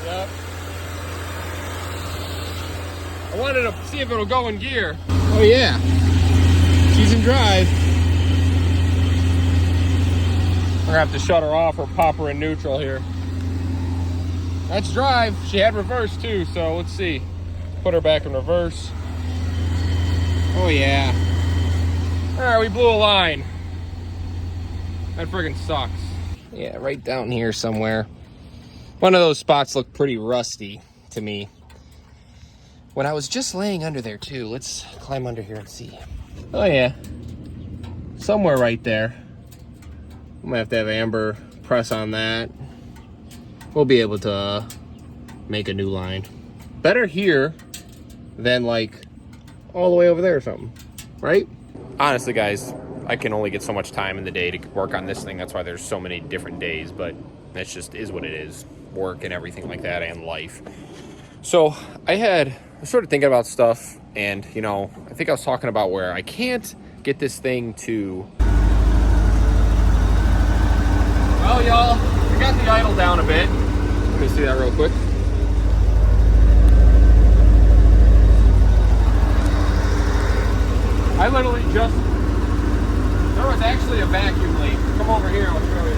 S3: Yep. I wanted to see if it'll go in gear. Oh yeah. She's in drive. We're gonna have to shut her off or pop her in neutral here. That's drive. She had reverse too, so let's see. Put her back in reverse. Oh yeah. Alright, we blew a line. That friggin' sucks. Yeah, right down here somewhere. One of those spots looked pretty rusty to me. When I was just laying under there too. Let's climb under here and see. Oh yeah. Somewhere right there. I'm gonna have to have Amber press on that. We'll be able to make a new line. Better here than like all the way over there or something, right? Honestly, guys, I can only get so much time in the day to work on this thing. That's why there's so many different days, but that's just is what it is. Work and everything like that, and life. So I was sort of thinking about stuff, and you know, I think I was talking about where I can't get this thing to. Well, y'all, I got the idle down a bit. Let me see that real quick. I literally just, there was actually a vacuum leak. Come over here, I'll show you.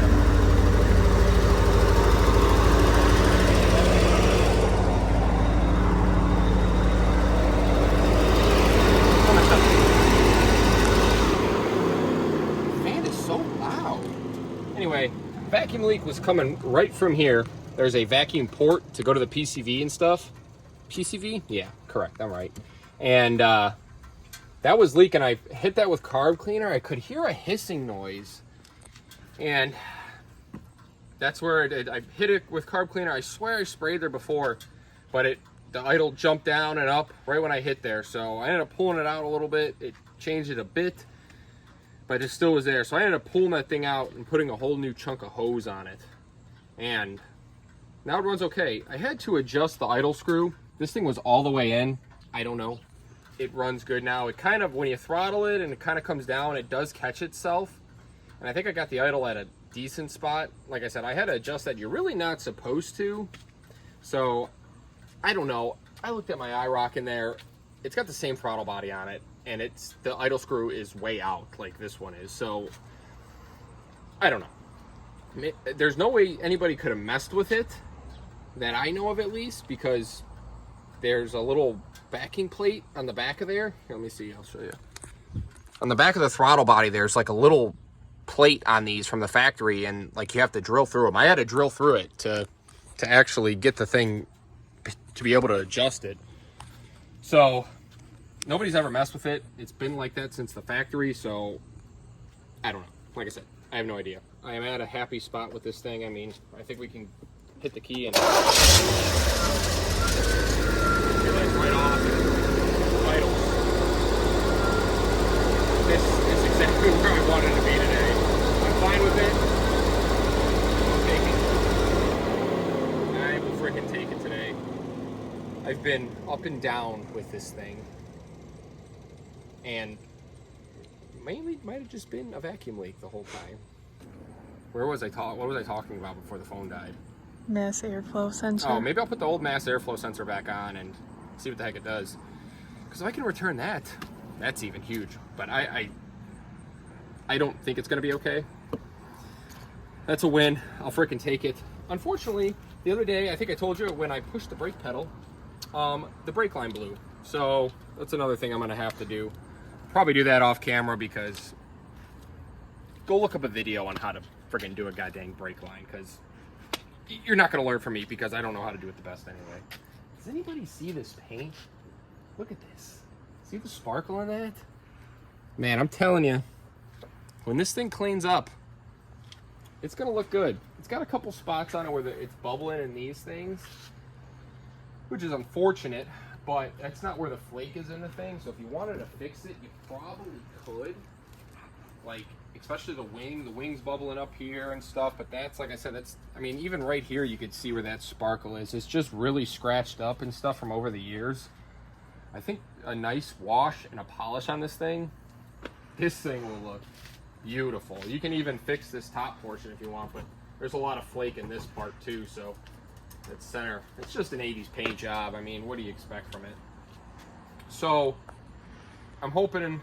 S3: The fan is so loud. Anyway, vacuum leak was coming right from here. There's a vacuum port to go to the PCV and stuff. PCV? Yeah, correct, I'm right. And that was leaking. I hit that with carb cleaner. I could hear a hissing noise. And that's where I hit it with carb cleaner. I swear I sprayed there before, but the idle jumped down and up right when I hit there. So I ended up pulling it out a little bit. It changed it a bit, but it still was there. So I ended up pulling that thing out and putting a whole new chunk of hose on it. And now it runs okay. I had to adjust the idle screw. This thing was all the way in. I don't know. It runs good now. It kind of, when you throttle it and it kind of comes down, it does catch itself. And I think I got the idle at a decent spot. Like I said, I had to adjust that. You're really not supposed to. So, I don't know. I looked at my iRock in there. It's got the same throttle body on it. And the idle screw is way out, like this one is. So, I don't know. There's no way anybody could have messed with it that I know of, at least, because there's a little backing plate on the back of there. Here, let me see. I'll show you. On the back of the throttle body, there's like a little plate on these from the factory, and like you have to drill through them. I had to drill through it to actually get the thing to be able to adjust it. So nobody's ever messed with it. It's been like that since the factory, so I don't know. Like I said, I have no idea. I am at a happy spot with this thing. I mean, I think we can hit the key and right off. Vital. This is exactly where I wanted to be today. I'm fine with it. I will freaking take it today. I've been up and down with this thing, and mainly might have just been a vacuum leak the whole time. Where was I what was I talking about before the phone died?
S2: Mass airflow sensor.
S3: Oh, maybe I'll put the old mass airflow sensor back on and see what the heck it does. Because if I can return that, that's even huge. But I don't think it's going to be okay. That's a win. I'll freaking take it. Unfortunately, the other day, I think I told you, when I pushed the brake pedal, the brake line blew. So that's another thing I'm going to have to do. Probably do that off camera, because go look up a video on how to freaking do a goddamn brake line, because you're not going to learn from me, because I don't know how to do it the best anyway. Does anybody see this paint? Look at this. See the sparkle on that? Man, I'm telling you, when this thing cleans up, it's going to look good. It's got a couple spots on it where it's bubbling in these things, which is unfortunate, but that's not where the flake is in the thing. So if you wanted to fix it, you probably could. Like, especially the wing's bubbling up here and stuff, but that's, like I said, that's, I mean, even right here you could see where that sparkle is. It's just really scratched up and stuff from over the years. I think a nice wash and a polish on this thing will look beautiful. You can even fix this top portion if you want, but there's a lot of flake in this part too, so it's center. It's just an 80s paint job. I mean, what do you expect from it? So I'm hoping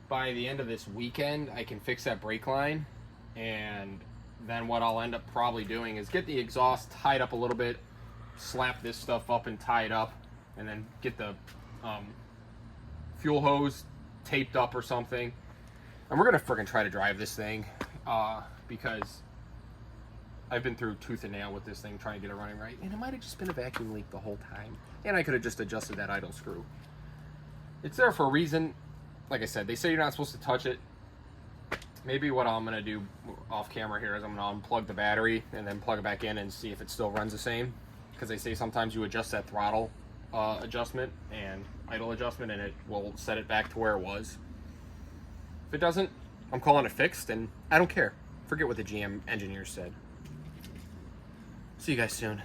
S3: by the end of this weekend I can fix that brake line, and then what I'll end up probably doing is get the exhaust tied up a little bit, slap this stuff up and tie it up, and then get the fuel hose taped up or something. And we're gonna freaking try to drive this thing, because I've been through tooth and nail with this thing trying to get it running right, and it might have just been a vacuum leak the whole time, and I could have just adjusted that idle screw. It's there for a reason. Like I said, they say you're not supposed to touch it. Maybe what I'm gonna do off camera here is I'm gonna unplug the battery and then plug it back in and see if it still runs the same, because they say sometimes you adjust that throttle adjustment and idle adjustment and it will set it back to where it was. If it doesn't, I'm calling it fixed, and I don't care. Forget what the GM engineers said. See you guys soon.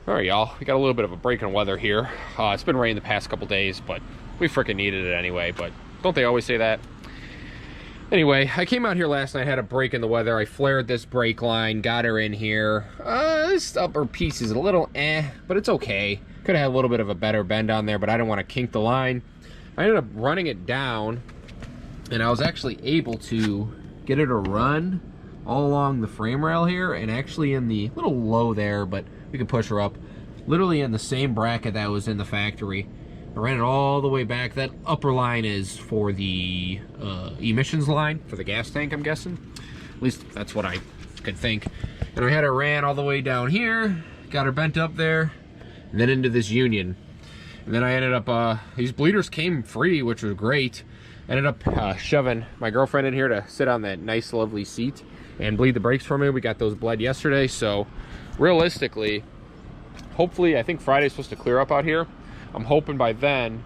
S3: All right, y'all. We got a little bit of a break in weather here. It's been raining the past couple days, but we freaking needed it anyway. But don't they always say that? Anyway, I came out here last night, had a break in the weather. I flared this brake line, got her in here. This upper piece is a little but it's okay. Could have had a little bit of a better bend on there, but I didn't want to kink the line. I ended up running it down, and I was actually able to get it to run all along the frame rail here, and actually in the little low there, but we can push her up, literally in the same bracket that was in the factory. I ran it all the way back. That upper line is for the emissions line for the gas tank, I'm guessing. At least that's what I could think. And I had her ran all the way down here, got her bent up there, and then into this union. And then I ended up, these bleeders came free, which was great. Ended up shoving my girlfriend in here to sit on that nice, lovely seat and bleed the brakes for me. We got those bled yesterday, so realistically, hopefully, I think Friday's supposed to clear up out here. I'm hoping by then,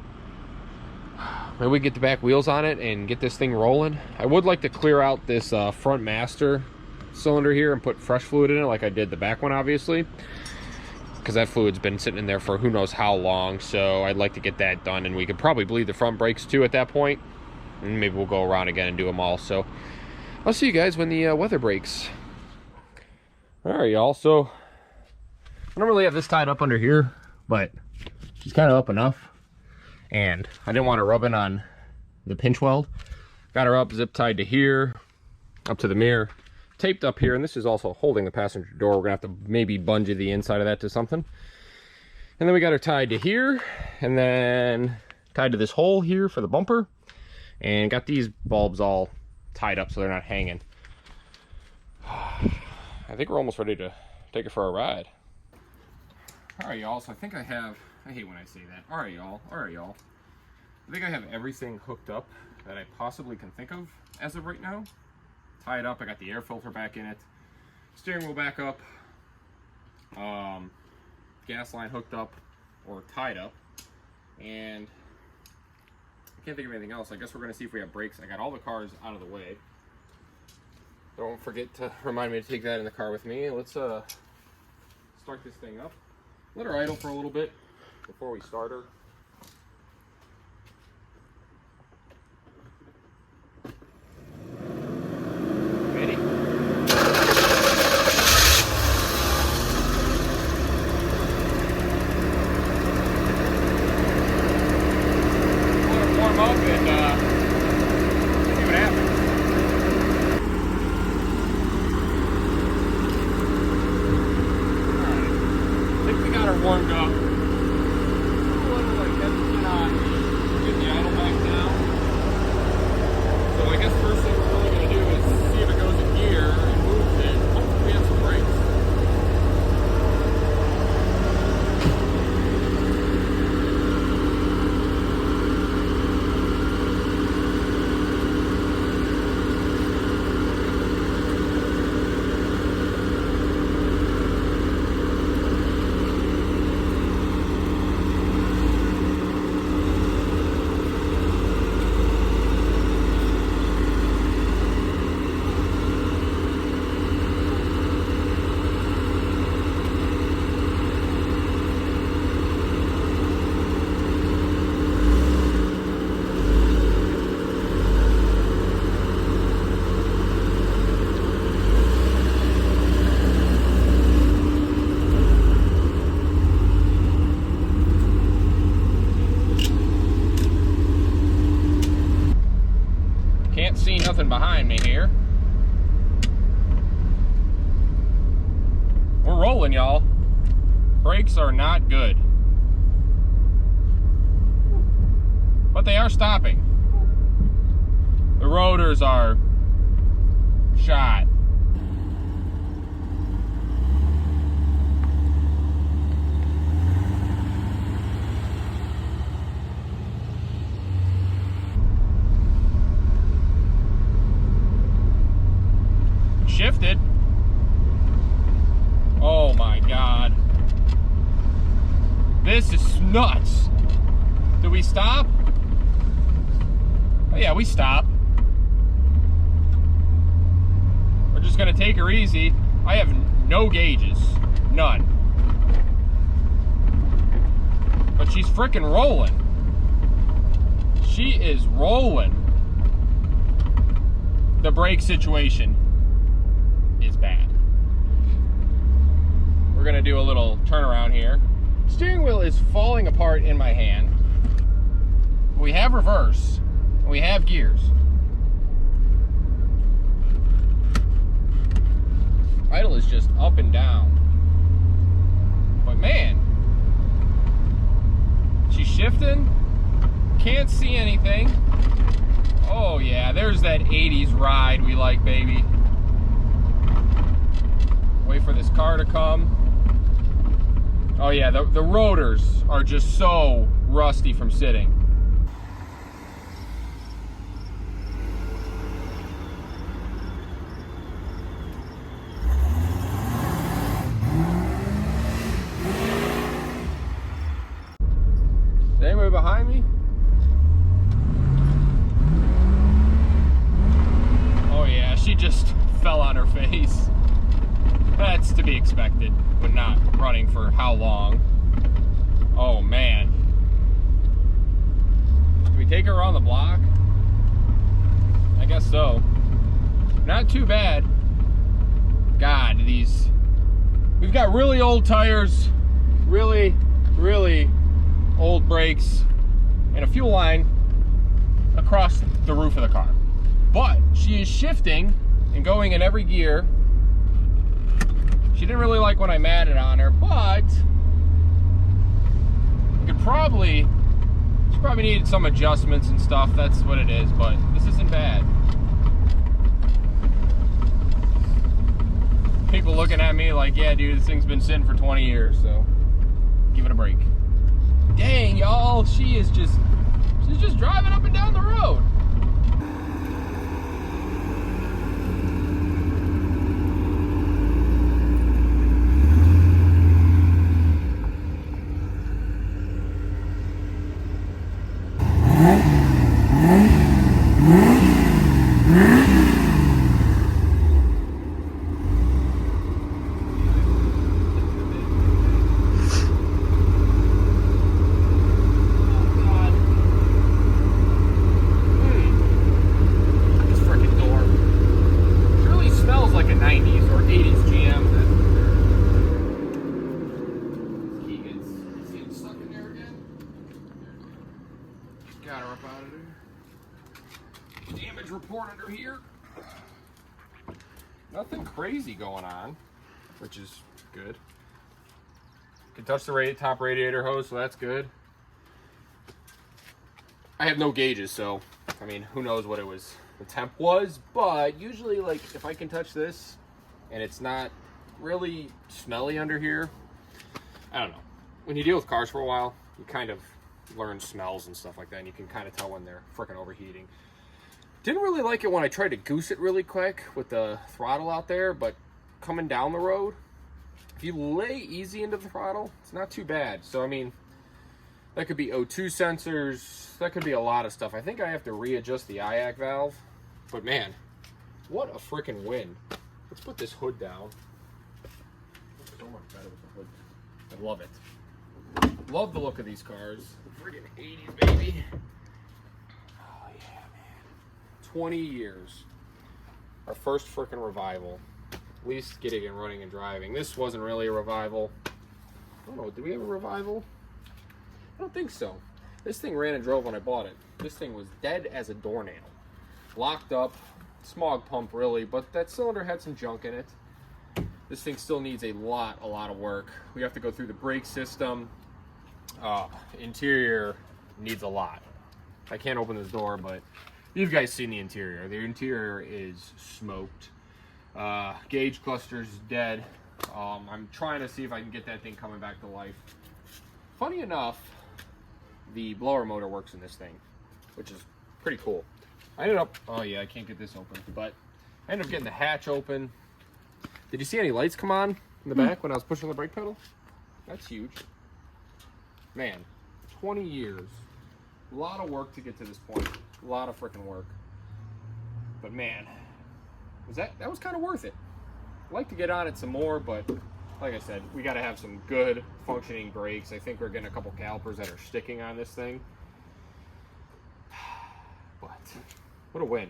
S3: maybe we get the back wheels on it and get this thing rolling. I would like to clear out this front master cylinder here and put fresh fluid in it like I did the back one, obviously, because that fluid's been sitting in there for who knows how long. So I'd like to get that done, and we could probably bleed the front brakes too at that point, and maybe we'll go around again and do them all. So I'll see you guys when the weather breaks. All right, y'all. So I don't really have this tied up under here, but she's kind of up enough, and I didn't want to rub it on the pinch weld, Got her up, zip tied to here, up to the mirror, taped up here, and this is also holding the passenger door. We're gonna have to maybe bungee the inside of that to something. And then we got her tied to here, and then tied to this hole here for the bumper, and got these bulbs all tied up so they're not hanging. I think we're almost ready to take it for a ride. All right, y'all, so I think I hate when I say that. All right, y'all. I think I have everything hooked up that I possibly can think of as of right now. Tied up, I got the air filter back in it, steering wheel back up, gas line hooked up or tied up, and I can't think of anything else. I guess we're gonna see if we have brakes. I got all the cars out of the way. Don't forget to remind me to take that in the car with me. Let's start this thing up. Let her idle for a little bit before we start her. Ready? Let her warm up and see what happens. Warmed up. A little like hesitant on getting the idle back down. So I guess first thing we're really going to do is see if it goes in gear and moves it. Hopefully we have some brakes. See nothing behind me here. We're rolling, y'all. Brakes are not good, but they are stopping. The rotors are shot. Shifted. Oh my God. This is nuts. Do we stop? Oh yeah, we stop. We're just gonna take her easy. I have no gauges. None. But she's freaking rolling. She is rolling. The brake situation is bad. We're gonna do a little turnaround here. Steering wheel is falling apart in my hand. We have reverse, and we have gears. Idle is just up and down. But man, she's shifting. Can't see anything. Oh yeah, there's that 80s ride we like, baby. Wait for this car to come. Oh yeah, the rotors are just so rusty from sitting. Is anybody behind me? Oh yeah, she just fell on her face. That's to be expected, but not running for how long. Oh man. Do we take her around the block? I guess so. Not too bad. God, we've got really old tires, really old brakes, and a fuel line across the roof of the car. but she is shifting and going in every gear. She didn't really like when I matted on her, but she probably needed some adjustments and stuff. That's what it is, but this isn't bad. People looking at me like, yeah, dude, this thing's been sitting for 20 years, so give it a break. Dang, y'all, she's just driving up and down the road. Got her up out of there. Damage report under here. Nothing crazy going on, which is good. Can touch the top radiator hose, so that's good. I have no gauges, so I mean, who knows what the temp was, but usually, like, if I can touch this and it's not really smelly under here, I don't know. When you deal with cars for a while, you kind of learn smells and stuff like that, and you can kind of tell when they're freaking overheating. Didn't really like it when I tried to goose it really quick with the throttle out there, but coming down the road, if you lay easy into the throttle, it's not too bad. So I mean, that could be O2 sensors, that could be a lot of stuff. I think I have to readjust the IAC valve, but man, what a freaking wind. Let's put this hood down. Looks so much better with the hood. I love it. Love the look of these cars. Friggin' 80s, baby. Oh, yeah, man. 20 years. Our first frickin' revival. At least getting it running and driving. This wasn't really a revival. I don't know, did we have a revival? I don't think so. This thing ran and drove when I bought it. This thing was dead as a doornail. Locked up. Smog pump, really, but that cylinder had some junk in it. This thing still needs a lot of work. We have to go through the brake system. Interior needs a lot. I can't open this door, but you've guys seen the interior. The interior is smoked. Gauge cluster's dead. I'm trying to see if I can get that thing coming back to life. Funny enough, the blower motor works in this thing, which is pretty cool. I ended up, oh yeah, I can't get this open, but I ended up getting the hatch open. Did you see any lights come on in the back when I was pushing the brake pedal? That's huge. Man, 20 years. A lot of work to get to this point. A lot of freaking work. But man, that was kind of worth it. I'd like to get on it some more, but like I said, we got to have some good functioning brakes. I think we're getting a couple calipers that are sticking on this thing. But what a win.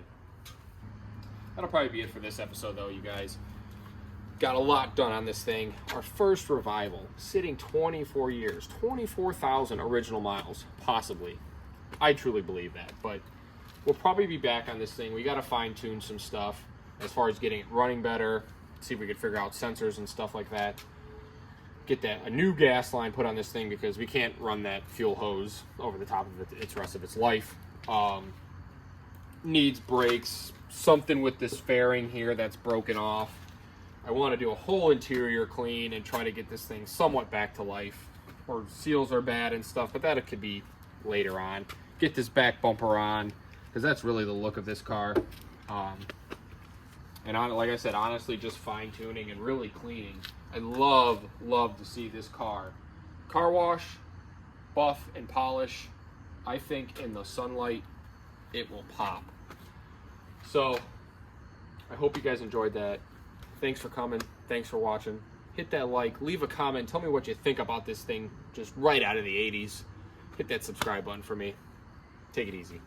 S3: That'll probably be it for this episode, though, you guys. Got a lot done on this thing. Our first revival, sitting 24 years, 24,000 original miles, possibly. I truly believe that, but we'll probably be back on this thing. We got to fine tune some stuff as far as getting it running better, see if we could figure out sensors and stuff like that. Get a new gas line put on this thing because we can't run that fuel hose over the top of it its rest of its life. Needs brakes, something with this fairing here that's broken off. I want to do a whole interior clean and try to get this thing somewhat back to life. Or seals are bad and stuff, but that could be later on. Get this back bumper on, because that's really the look of this car. Like I said, honestly, just fine tuning and really cleaning. I love to see this car wash, buff, and polish. I think in the sunlight, it will pop. So, I hope you guys enjoyed that. Thanks for coming. Thanks for watching. Hit that like. Leave a comment. Tell me what you think about this thing just right out of the 80s. Hit that subscribe button for me. Take it easy.